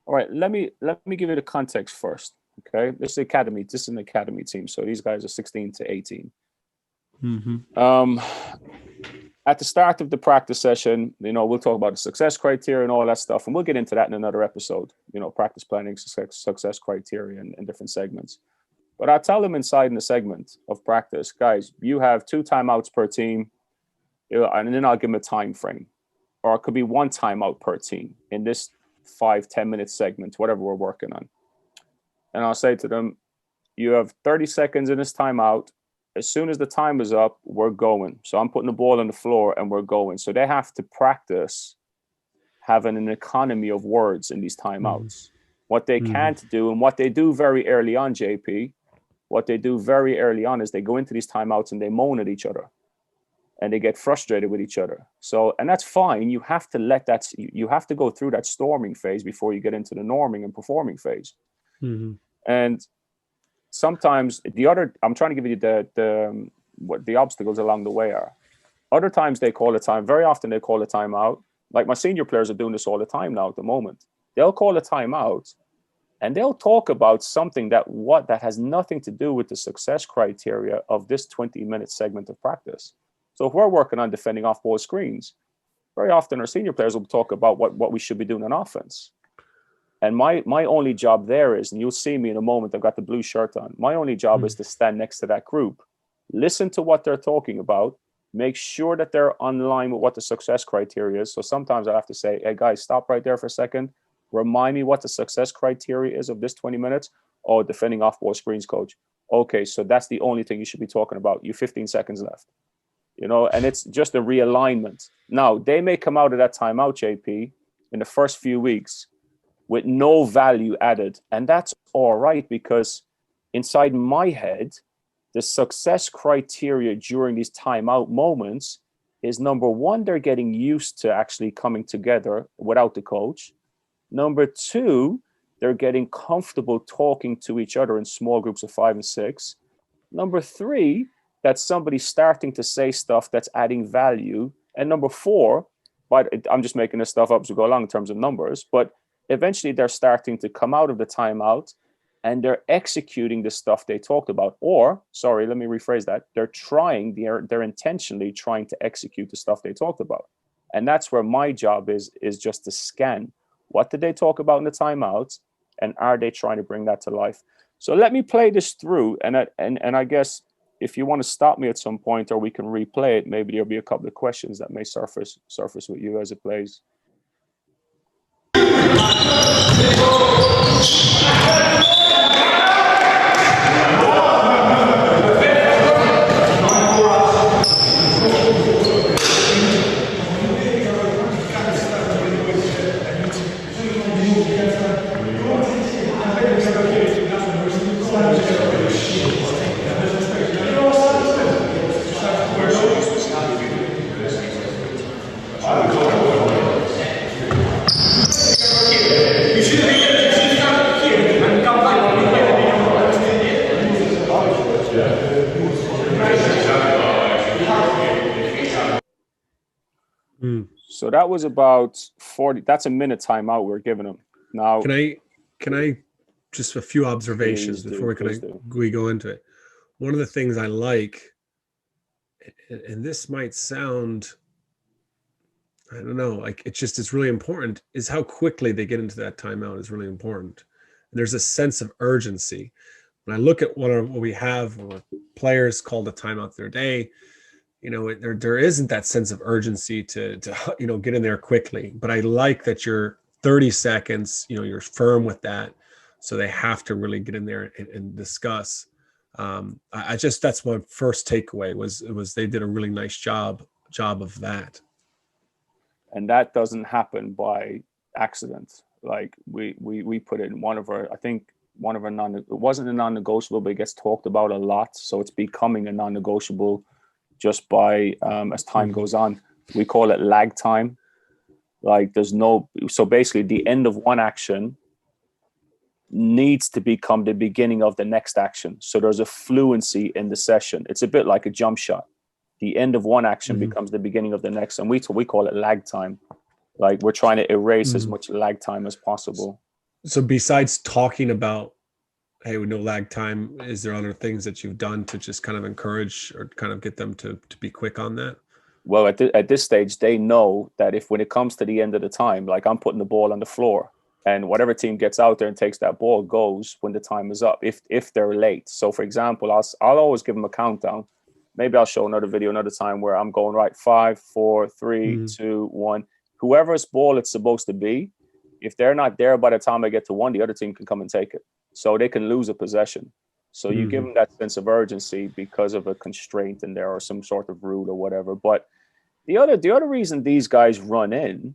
All right. Let me give you the context first. Okay. This is academy. This is an academy team. So these guys are 16 to 18. At the start of the practice session, you know, we'll talk about the success criteria and all that stuff. And we'll get into that in another episode, you know, practice planning, success criteria and different segments. But I'll tell them inside in the segment of practice, guys, you have 2 timeouts per team. You know, and then I'll give them a time frame. Or it could be 1 timeout per team in this 5-10 minute segment, whatever we're working on. And I'll say to them, you have 30 seconds in this timeout. As soon as the time is up, we're going. So I'm putting the ball on the floor and we're going. So they have to practice having an economy of words in these timeouts. What they can't do, and what they do very early on, JP, what they do very early on is they go into these timeouts and they moan at each other. And they get frustrated with each other. So, and that's fine. You have to let that, you have to go through that storming phase before you get into the norming and performing phase. And sometimes I'm trying to give you what the obstacles along the way are. Other times they call a time, very often they call a timeout. Like my senior players are doing this all the time now at the moment. They'll call a timeout and they'll talk about something that has nothing to do with the success criteria of this 20-minute segment of practice. So if we're working on defending off-ball screens, very often our senior players will talk about what we should be doing on offense. And my only job there is, and you'll see me in a moment, I've got the blue shirt on. My only job is to stand next to that group, listen to what they're talking about, make sure that they're on line with what the success criteria is. So sometimes I have to say, hey guys, stop right there for a second. Remind me what the success criteria is of this 20 minutes. Oh, defending off-ball screens, coach. Okay, so that's the only thing you should be talking about. You 15 seconds left. You know, and it's just a realignment. Now, they may come out of that timeout, JP, in the first few weeks with no value added. And that's all right, because inside my head, the success criteria during these timeout moments is, number one, they're getting used to actually coming together without the coach. Number two, they're getting comfortable talking to each other in small groups of 5 and 6. Number three, that somebody's starting to say stuff that's adding value. And number four, but I'm just making this stuff up as we go along in terms of numbers, but eventually they're starting to come out of the timeout and they're executing the stuff they talked about. Or, sorry, let me rephrase that. They're intentionally trying to execute the stuff they talked about. And that's where my job is just to scan. What did they talk about in the timeouts? And are they trying to bring that to life? So let me play this through. And I guess, if you want to stop me at some point or we can replay it, maybe there'll be a couple of questions that may surface with you as it plays. You should So that was about 40. That's a minute timeout we're giving them. Now, can I just a few observations before we go into it. One of the things I like, and this might sound, I don't know, like it's really important, is how quickly they get into that timeout is really important. And there's a sense of urgency. When I look at what we have, what players called a timeout their day, there isn't that sense of urgency to get in there quickly. But I like that you're 30 seconds, you're firm with that. So they have to really get in there and discuss. That's my first takeaway was they did a really nice job of that. And that doesn't happen by accident. Like we put it in one of our, it wasn't a non-negotiable, but it gets talked about a lot. So it's becoming a non-negotiable just by, as time goes on. We call it lag time. Like so basically the end of one action needs to become the beginning of the next action. So there's a fluency in the session. It's a bit like a jump shot. The end of one action becomes the beginning of the next. And we call it lag time. Like we're trying to erase as much lag time as possible. So besides talking about, hey, with no lag time, is there other things that you've done to just kind of encourage or kind of get them to be quick on that? Well, at this stage, they know that when it comes to the end of the time, like I'm putting the ball on the floor, and whatever team gets out there and takes that ball goes when the time is up, if they're late. So, for example, I'll always give them a countdown. Maybe I'll show another video another time where I'm going, right, 5, 4, 3, 2, 1. Whoever's ball it's supposed to be, if they're not there by the time I get to 1, the other team can come and take it. So they can lose a possession. So you give them that sense of urgency because of a constraint in there or some sort of rule or whatever. But the other reason these guys run in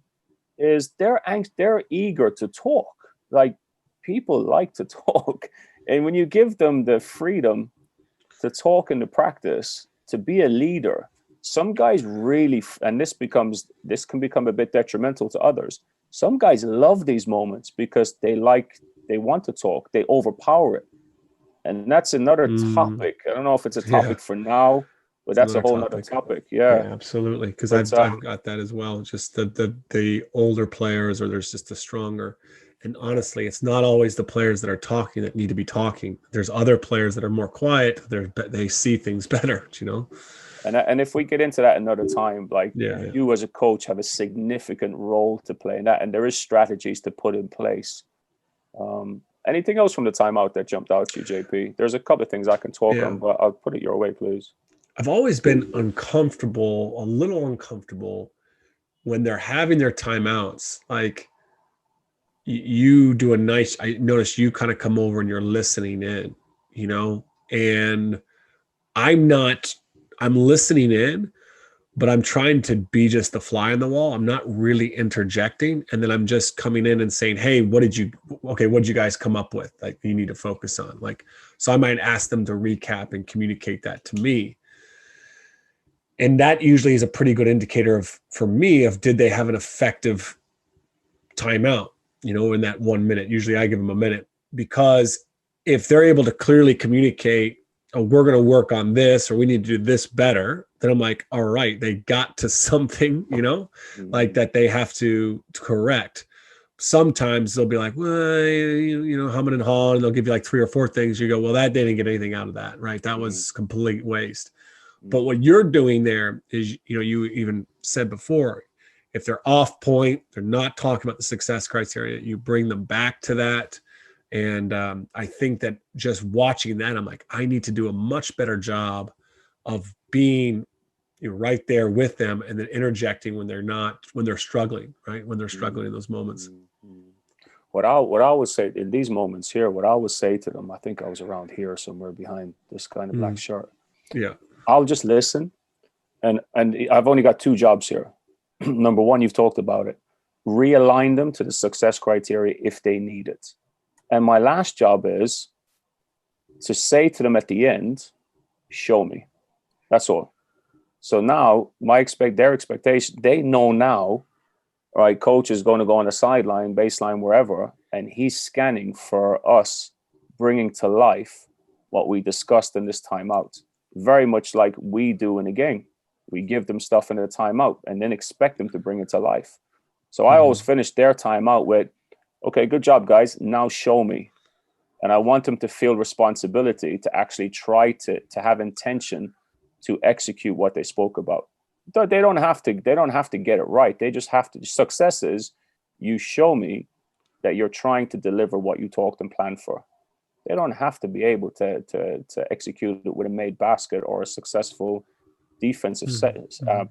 is they're eager to talk. Like people like to talk. And when you give them the freedom to talk in the practice, to be a leader, some guys really, and this can become a bit detrimental to others. Some guys love these moments because they want to talk, they overpower it. And that's another topic. I don't know if it's a topic for now, but that's a whole other topic. Yeah, absolutely. Because I've got that as well. Just the older players, or there's just the stronger. And honestly, it's not always the players that are talking that need to be talking. There's other players that are more quiet. They see things better, And if we get into that another time, like you as a coach have a significant role to play in that, and there is strategies to put in place. Anything else from the timeout that jumped out to you, JP? There's a couple of things I can talk on, but I'll put it your way, please. I've always been a little uncomfortable when they're having their timeouts. Like you do I notice you kind of come over and you're listening in, and I'm listening in, but I'm trying to be just the fly on the wall. I'm not really interjecting. And then I'm just coming in and saying, hey, what did you guys come up with? Like you need to focus on, like, so I might ask them to recap and communicate that to me. And that usually is a pretty good indicator for me, did they have an effective timeout, in that 1 minute. Usually I give them a minute, because if they're able to clearly communicate, oh, we're going to work on this, or we need to do this better, then I'm like, all right, they got to something, like that they have to correct. Sometimes they'll be like, well, humming and hawing, and they'll give you like 3 or 4 things. You go, well, that didn't get anything out of that, right? That was complete waste. But what you're doing there is, you even said before, if they're off point, they're not talking about the success criteria, you bring them back to that. And I think that just watching that, I'm like, I need to do a much better job of being right there with them, and then interjecting when they're struggling, right? When they're struggling in those moments. What I would say in these moments here, what I would say to them, I think I was around here somewhere behind this kind of black shirt. Yeah. I'll just listen. And I've only got 2 jobs here. Number 1, you've talked about it. Realign them to the success criteria if they need it. And my last job is to say to them at the end, show me. That's all. So now their expectation, they know now, all right, coach is going to go on the sideline, baseline, wherever, and he's scanning for us, bringing to life what we discussed in this timeout. Very much like we do in a game. We give them stuff in a timeout and then expect them to bring it to life. So I always finish their timeout with, okay, good job, guys. Now show me. And I want them to feel responsibility to actually try to have intention to execute what they spoke about. They don't have to get it right. They just have to. Success is you show me that you're trying to deliver what you talked and planned for. They don't have to be able to execute it with a made basket or a successful defensive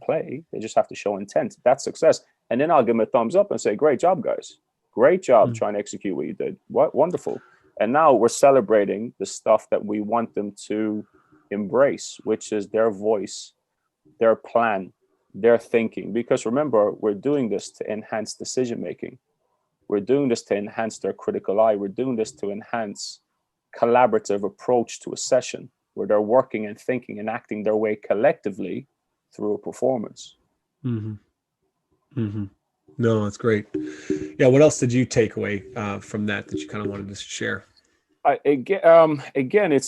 play. They just have to show intent. That's success. And then I'll give them a thumbs up and say, great job, guys. Great job trying to execute what you did. What wonderful. And now we're celebrating the stuff that we want them to embrace, which is their voice, their plan, their thinking. Because remember, we're doing this to enhance decision making. We're doing this to enhance their critical eye. We're doing this to enhance collaborative approach to a session where they're working and thinking and acting their way collectively through a performance. No, that's great. Yeah. What else did you take away from that you kind of wanted to share? Again,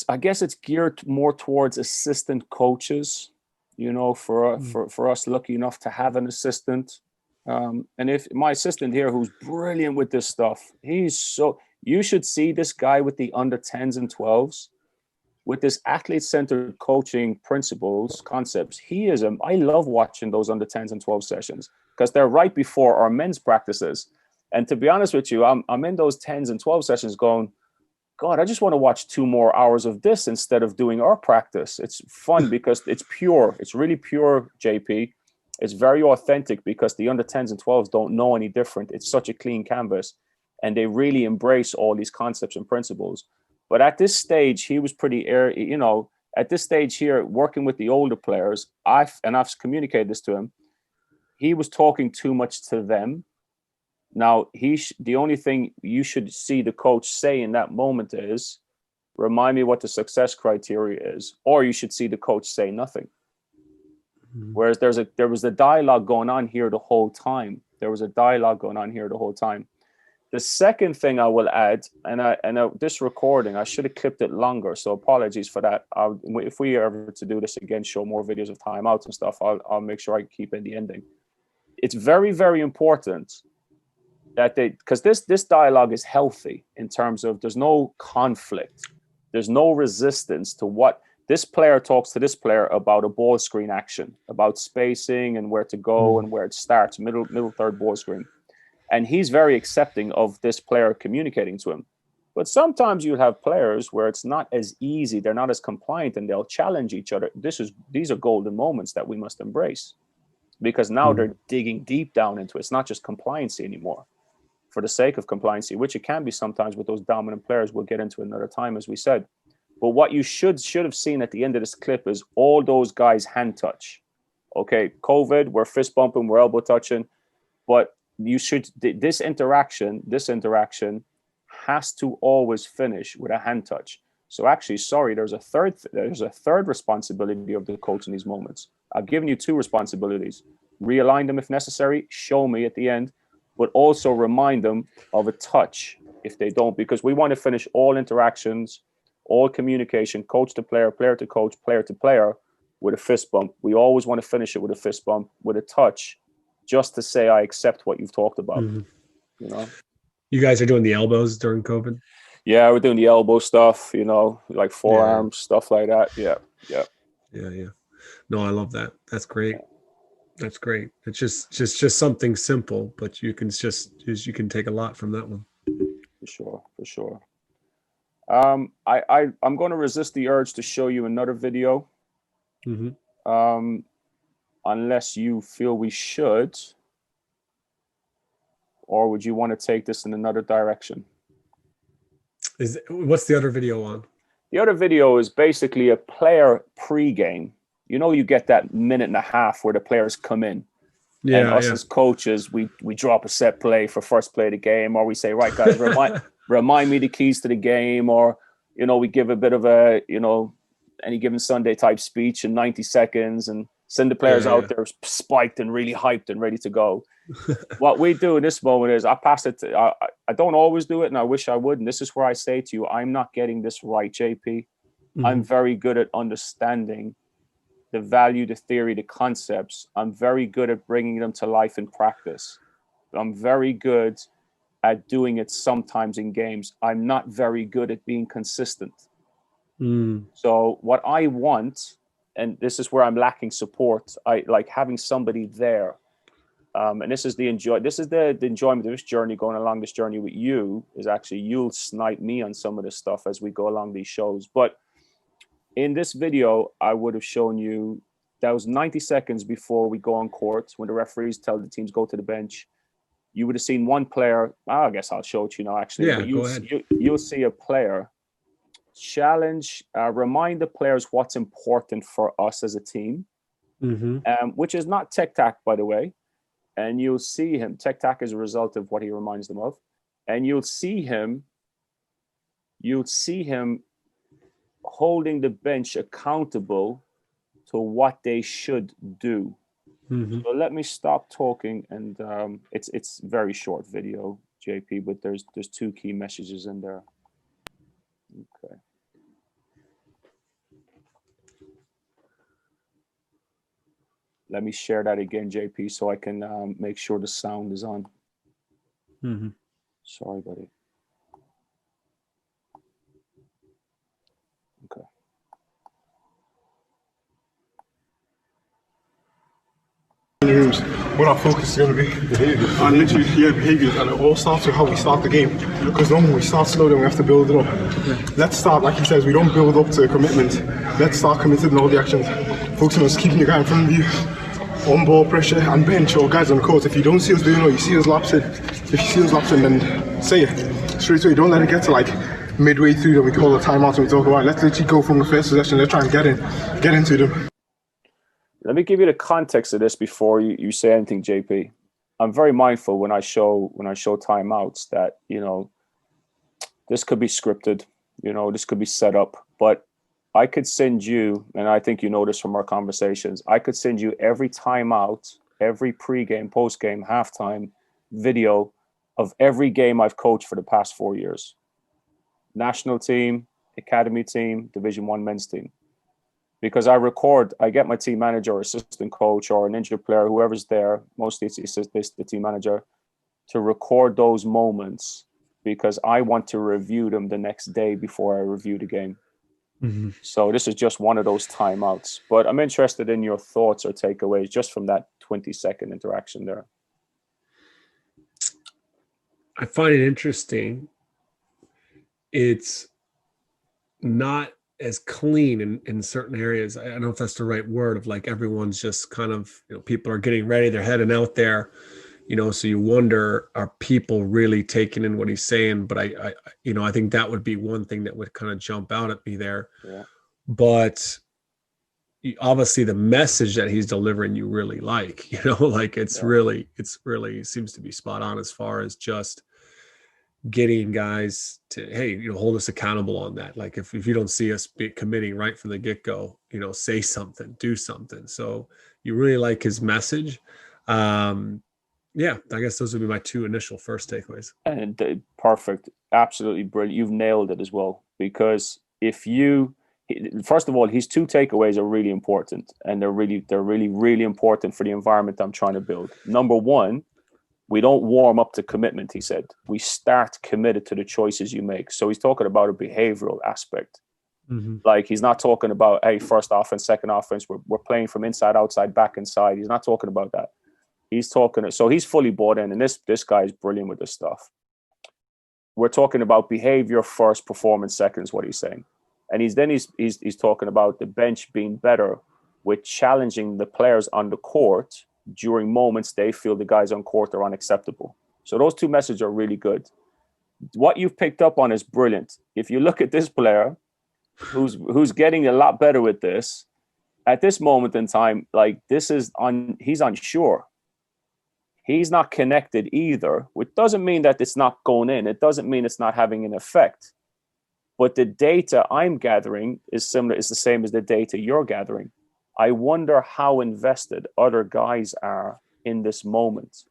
I guess it's geared more towards assistant coaches, for us lucky enough to have an assistant. And if my assistant here, who's brilliant with this stuff, you should see this guy with the under 10s and 12s with this athlete-centered coaching principles, concepts. I love watching those under 10s and 12 sessions because they're right before our men's practices. And to be honest with you, I'm in those 10s and 12 sessions going, God, I just want to watch 2 more hours of this instead of doing our practice. It's fun because it's pure. It's really pure, JP. It's very authentic because the under 10s and 12s don't know any different. It's such a clean canvas and they really embrace all these concepts and principles. But at this stage, he was pretty, at this stage here, working with the older players, I've communicated this to him. He was talking too much to them. Now, the only thing you should see the coach say in that moment is, remind me what the success criteria is, or you should see the coach say nothing. Whereas there was a dialogue going on here the whole time. The second thing I will add, and this recording, I should have clipped it longer, so apologies for that. If we are ever to do this again, show more videos of timeouts and stuff, I'll make sure I keep in the ending. It's very, very important that because this dialogue is healthy in terms of there's no conflict, there's no resistance to what this player talks to this player about a ball screen action, about spacing and where to go and where it starts, middle third ball screen. And he's very accepting of this player communicating to him. But sometimes you have players where it's not as easy, they're not as compliant, and they'll challenge each other. These are golden moments that we must embrace because now they're digging deep down into it. It's not just compliancy anymore for the sake of compliancy, which it can be sometimes with those dominant players. We'll get into another time, as we said. But what you should have seen at the end of this clip is all those guys hand touch. Okay, COVID, we're fist bumping, we're elbow touching, but this interaction has to always finish with a hand touch. So actually, there's a third responsibility of the coach in these moments. I've given you 2 responsibilities. Realign them if necessary, show me at the end, but also remind them of a touch if they don't, because we want to finish all interactions, all communication, coach to player, player to coach, player to player, with a fist bump. We always want to finish it with a fist bump, with a touch, just to say, I accept what you've talked about. You guys are doing the elbows during COVID? Yeah, we're doing the elbow stuff, like forearms, stuff like that. Yeah. No, I love that. That's great. That's great. It's just something simple, but you can take a lot from that one. For sure. I'm going to resist the urge to show you another video. Unless you feel we should, or would you want to take this in another direction? What's the other video on? The other video is basically a player pregame. You get that minute and a half where the players come in. And us as coaches, we drop a set play for first play of the game, or we say, right, guys, remind me the keys to the game, or, we give a bit of a, any given Sunday type speech in 90 seconds and send the players out there spiked and really hyped and ready to go. What we do in this moment is I pass it to, I don't always do it, and I wish I would. And this is where I say to you, I'm not getting this right, JP. I'm very good at understanding the value, the theory, the concepts. I'm very good at bringing them to life in practice. I'm very good at doing it sometimes in games. I'm not very good at being consistent. So what I want, and this is where I'm lacking support, I like having somebody there. And this is the enjoyment of this journey, going along this journey with you, is actually you'll snipe me on some of this stuff as we go along these shows. But in this video, I would have shown you that was 90 seconds before we go on court, when the referees tell the teams go to the bench. You would have seen one player. I guess I'll show it to you now, actually. Yeah, but go ahead. You'll see a player remind the players what's important for us as a team, which is not tic-tac, by the way. And you'll see him, tic-tac is a result of what he reminds them of. And you'll see him holding the bench accountable to what they should do. So let me stop talking, and it's very short video, JP, but there's two key messages in there. Okay. Let me share that again, JP, so I can make sure the sound is on. Sorry, buddy. Okay. What our focus is going to be, and literally, behaviors, and it all starts with how we start the game. Because normally we start slow, then we have to build it up. Let's start, like he says, we don't build up to commitment. Let's start committed in all the actions. Focusing on keeping your guy in front of you, on ball pressure, and bench, or guys on the court. If you don't see us doing it, or you see us lapsing, if you see us lapsing, then say it straight away. Don't let it get to like midway through that we call a timeout and we talk about it. Let's literally go from the first possession. Let's try and get into them. Let me give you the context of this before you say anything, JP. I'm very mindful when I show timeouts that, this could be scripted, this could be set up, but I could send you, and I think you know this from our conversations, I could send you every timeout, every pregame, postgame, halftime video of every game I've coached for the past 4 years. National team, academy team, Division I men's team. Because I get my team manager or assistant coach or an injured player, whoever's there, mostly it's the team manager, to record those moments because I want to review them the next day before I review the game. So this is just one of those timeouts. But I'm interested in your thoughts or takeaways just from that 20-second interaction there. I find it interesting. It's not as clean in certain areas. I don't know if that's the right word, of like everyone's just kind of, people are getting ready, they're heading out there, so you wonder, are people really taking in what he's saying? But I think that would be one thing that would kind of jump out at me there. Yeah. But obviously the message that he's delivering, you really like, like it's really seems to be spot on as far as just getting guys to, hey, hold us accountable on that. Like if you don't see us committing right from the get-go, say something, do something. So you really like his message. Yeah, I guess those would be my two initial first takeaways. And perfect. Absolutely brilliant. You've nailed it as well, because first of all, his two takeaways are really important, and they're really important for the environment I'm trying to build. Number one, we don't warm up to commitment, he said. We start committed to the choices you make. So he's talking about a behavioral aspect. Like he's not talking about, hey, first offense, second offense, we're playing from inside, outside, back, inside. He's not talking about that. So he's fully bought in, and this guy is brilliant with this stuff. We're talking about behavior first, performance second is what he's saying. And he's talking about the bench being better with challenging the players on the court during moments they feel the guys on court are unacceptable. So those two messages are really good. What you've picked up on is brilliant. If you look at this player who's getting a lot better with this, at this moment in time, like he's unsure. He's not connected either, which doesn't mean that it's not going in. It doesn't mean it's not having an effect. But the data I'm gathering is the same as the data you're gathering. I wonder how invested other guys are in this moment.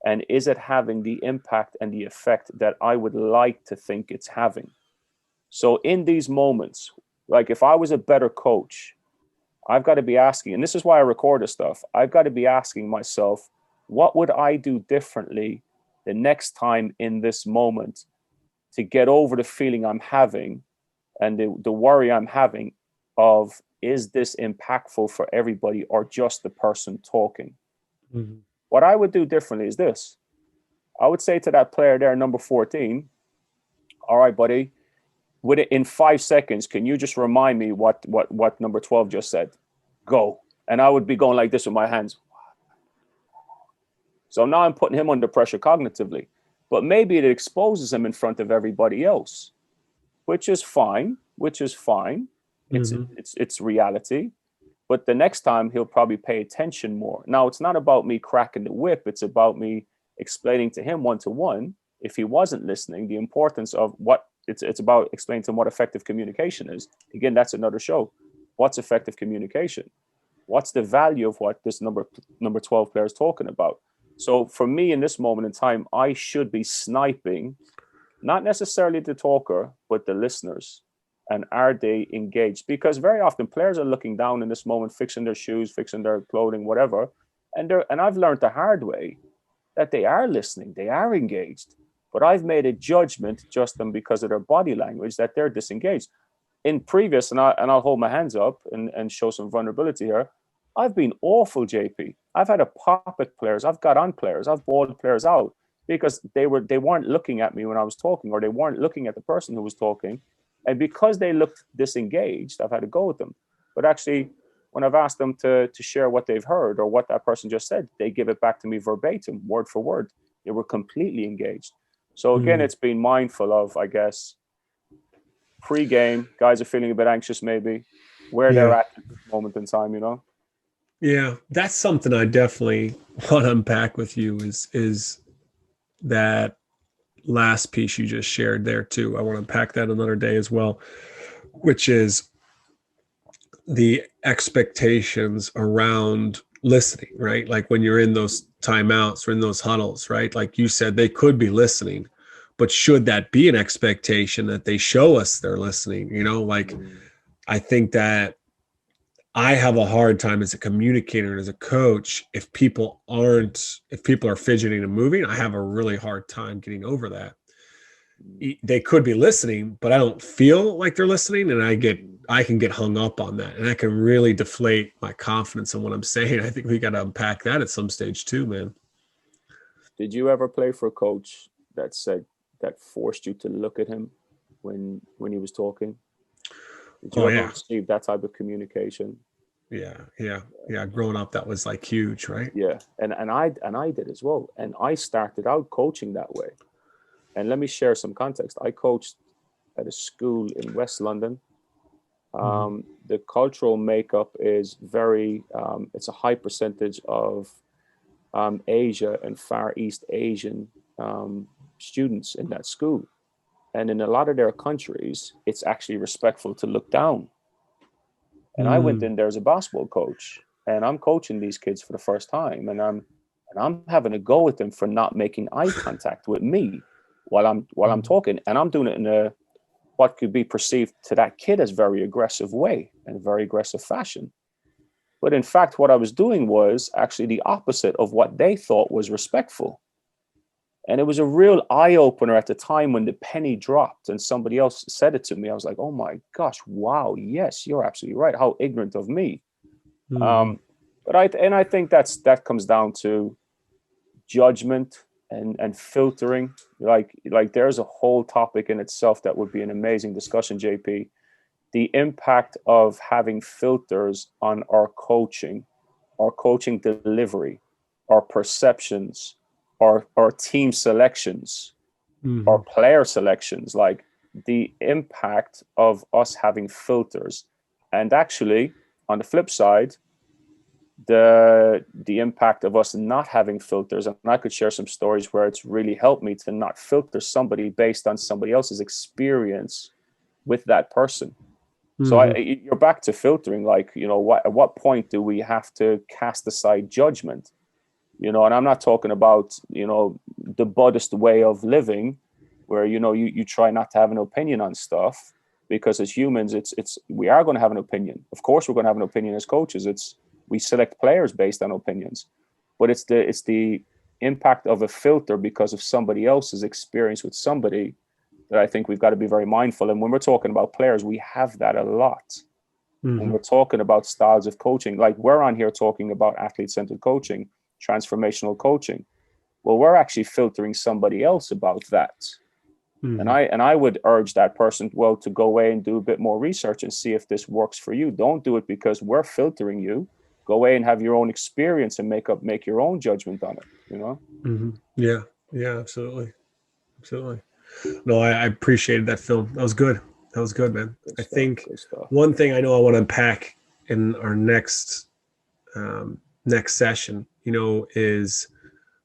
And is it having the impact and the effect that I would like to think it's having? So in these moments, like if I was a better coach, I've got to be asking, and this is why I record this stuff. I've got to be asking myself, what would I do differently the next time in this moment to get over the feeling I'm having and the worry I'm having of, is this impactful for everybody or just the person talking? Mm-hmm. What I would do differently is this. I would say to that player there, number 14, all right, buddy, in 5 seconds, can you just remind me what number 12 just said? Go. And I would be going like this with my hands. So now I'm putting him under pressure cognitively, but maybe it exposes him in front of everybody else, which is fine. Mm-hmm. It's reality. But the next time he'll probably pay attention more. Now, it's not about me cracking the whip. It's about me explaining to him one-to-one, if he wasn't listening, the importance of what it's about explaining to him what effective communication is. Again, that's another show. What's effective communication? What's the value of what this number 12 player is talking about? So for me in this moment in time, I should be sniping, not necessarily the talker, but the listeners. And are they engaged? Because very often players are looking down in this moment, fixing their shoes, fixing their clothing, whatever. And I've learned the hard way that they are listening, they are engaged. But I've made a judgment just because of their body language that they're disengaged. In previous, and I'll hold my hands up and show some vulnerability here, I've been awful, JP. I've had to pop at players, I've got on players, I've balled players out because they weren't looking at me when I was talking, or they weren't looking at the person who was talking. And because they looked disengaged, I've had to go with them. But actually, when I've asked them to share what they've heard or what that person just said, they give it back to me verbatim, word for word. They were completely engaged. So again, it's being mindful of, I guess, pre-game, guys are feeling a bit anxious maybe, where they're at this moment in time, you know? Yeah, that's something I definitely want to unpack with you is that last piece you just shared there too. I want to unpack that another day as well, which is the expectations around listening, right? Like when you're in those timeouts or in those huddles, right? Like you said, they could be listening, but should that be an expectation that they show us they're listening? You know, like I think that I have a hard time as a communicator and as a coach, if people are fidgeting and moving, I have a really hard time getting over that. They could be listening, but I don't feel like they're listening, and I can get hung up on that, and that can really deflate my confidence in what I'm saying. I think we got to unpack that at some stage too, man. Did you ever play for a coach that forced you to look at him when he was talking? Did you ever receive that type of communication? Yeah. Growing up, that was like huge, right? Yeah, and I did as well, and I started out coaching that way. And let me share some context. I coached at a school in West London. The cultural makeup is very, it's a high percentage of Asia and Far East Asian students in that school. And in a lot of their countries, it's actually respectful to look down. And I went in there as a basketball coach, and I'm coaching these kids for the first time, and I'm having a go at them for not making eye contact with me while I'm talking, and I'm doing it in a what could be perceived to that kid as very aggressive way and a very aggressive fashion. But in fact, what I was doing was actually the opposite of what they thought was respectful. And it was a real eye-opener at the time when the penny dropped and somebody else said it to me. I was like, oh my gosh, wow, yes, you're absolutely right. How ignorant of me. But I think that comes down to judgment and filtering. Like there's a whole topic in itself that would be an amazing discussion, JP. The impact of having filters on our coaching delivery, our perceptions, our team selections, our player selections, like the impact of us having filters. And actually, on the flip side, the impact of us not having filters. And I could share some stories where it's really helped me to not filter somebody based on somebody else's experience with that person. So you're back to filtering, like, you know, at what point do we have to cast aside judgment? You know, and I'm not talking about, you know, the Buddhist way of living where, you know, you try not to have an opinion on stuff. because as humans, we are going to have an opinion. Of course, we're going to have an opinion as coaches. We select players based on opinions, but it's the impact of a filter because of somebody else's experience with somebody that I think we've got to be very mindful. And when we're talking about players, we have that a lot. When we're talking about styles of coaching, like we're on here talking about athlete-centered coaching, transformational coaching. Well, we're actually filtering somebody else about that. And I would urge that person, well, to go away and do a bit more research and see if this works for you. Don't do it because we're filtering you. Go away and have your own experience and make your own judgment on it, you know? Yeah, absolutely. No, I appreciated that film. That was good, man. I think one thing I know I want to unpack in our next session, you know, is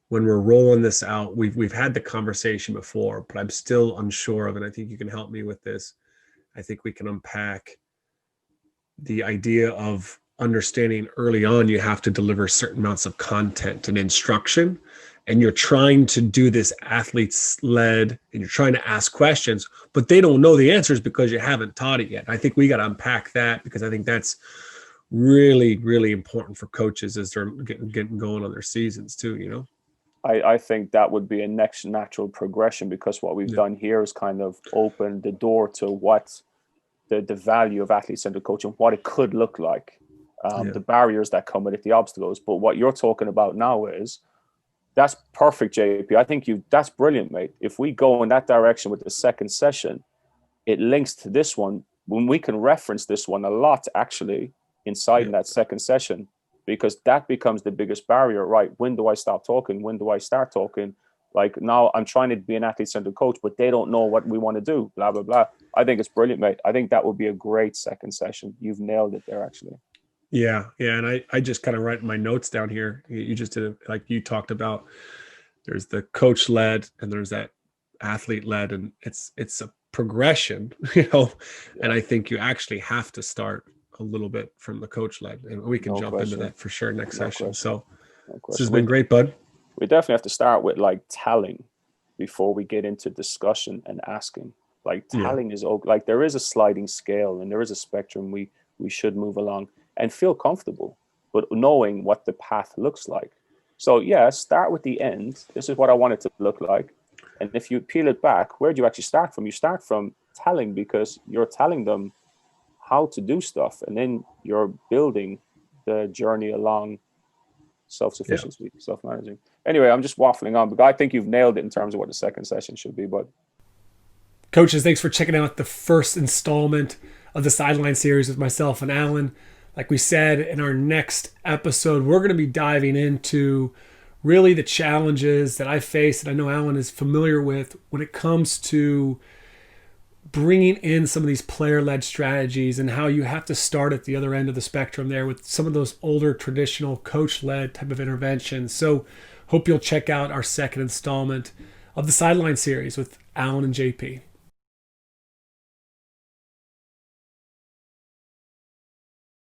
when we're rolling this out. We've had the conversation before, but I'm still unsure of it. I think you can help me with this. I think we can unpack the idea of understanding early on you have to deliver certain amounts of content and instruction, and you're trying to do this athletes led, and you're trying to ask questions, but they don't know the answers because you haven't taught it yet. I think we got to unpack that, because I think that's really, really important for coaches as they're getting going on their seasons too, you know? I think that would be a next natural progression, because what we've done here is kind of open the door to what the value of athlete-centered coaching, what it could look like, the barriers that come with it, the obstacles. But what you're talking about now that's perfect, JP. I think that's brilliant, mate. If we go in that direction with the second session, it links to this one. When we can reference this one a lot, actually, inside in that second session, because that becomes the biggest barrier, right? When do I stop talking? When do I start talking? Like, now I'm trying to be an athlete-centered coach, but they don't know what we want to do, blah, blah, blah. I think it's brilliant, mate. I think that would be a great second session. You've nailed it there, actually. Yeah. And I just kind of write my notes down here. You just did it, like you talked about. There's the coach led and there's that athlete led, and it's a progression, you know. And I think you actually have to start a little bit from the coach led, and we can jump into that for sure next session. So this has been great, bud. We definitely have to start with like telling before we get into discussion and asking. Like telling is like, there is a sliding scale and there is a spectrum we should move along and feel comfortable, but knowing what the path looks like. So start with the end. This is what I want it to look like. And if you peel it back, where do you actually start from? You start from telling, because you're telling them how to do stuff, and then you're building the journey along self-sufficiency, self-managing. Anyway, I'm just waffling on, but I think you've nailed it in terms of what the second session should be, bud. Coaches, thanks for checking out the first installment of the Sideline series with myself and Alan. Like we said, in our next episode, we're going to be diving into really the challenges that I face, and I know Alan is familiar with, when it comes to bringing in some of these player-led strategies, and how you have to start at the other end of the spectrum there with some of those older traditional coach-led type of interventions. So hope you'll check out our second installment of the Sideline series with Alan and J.P.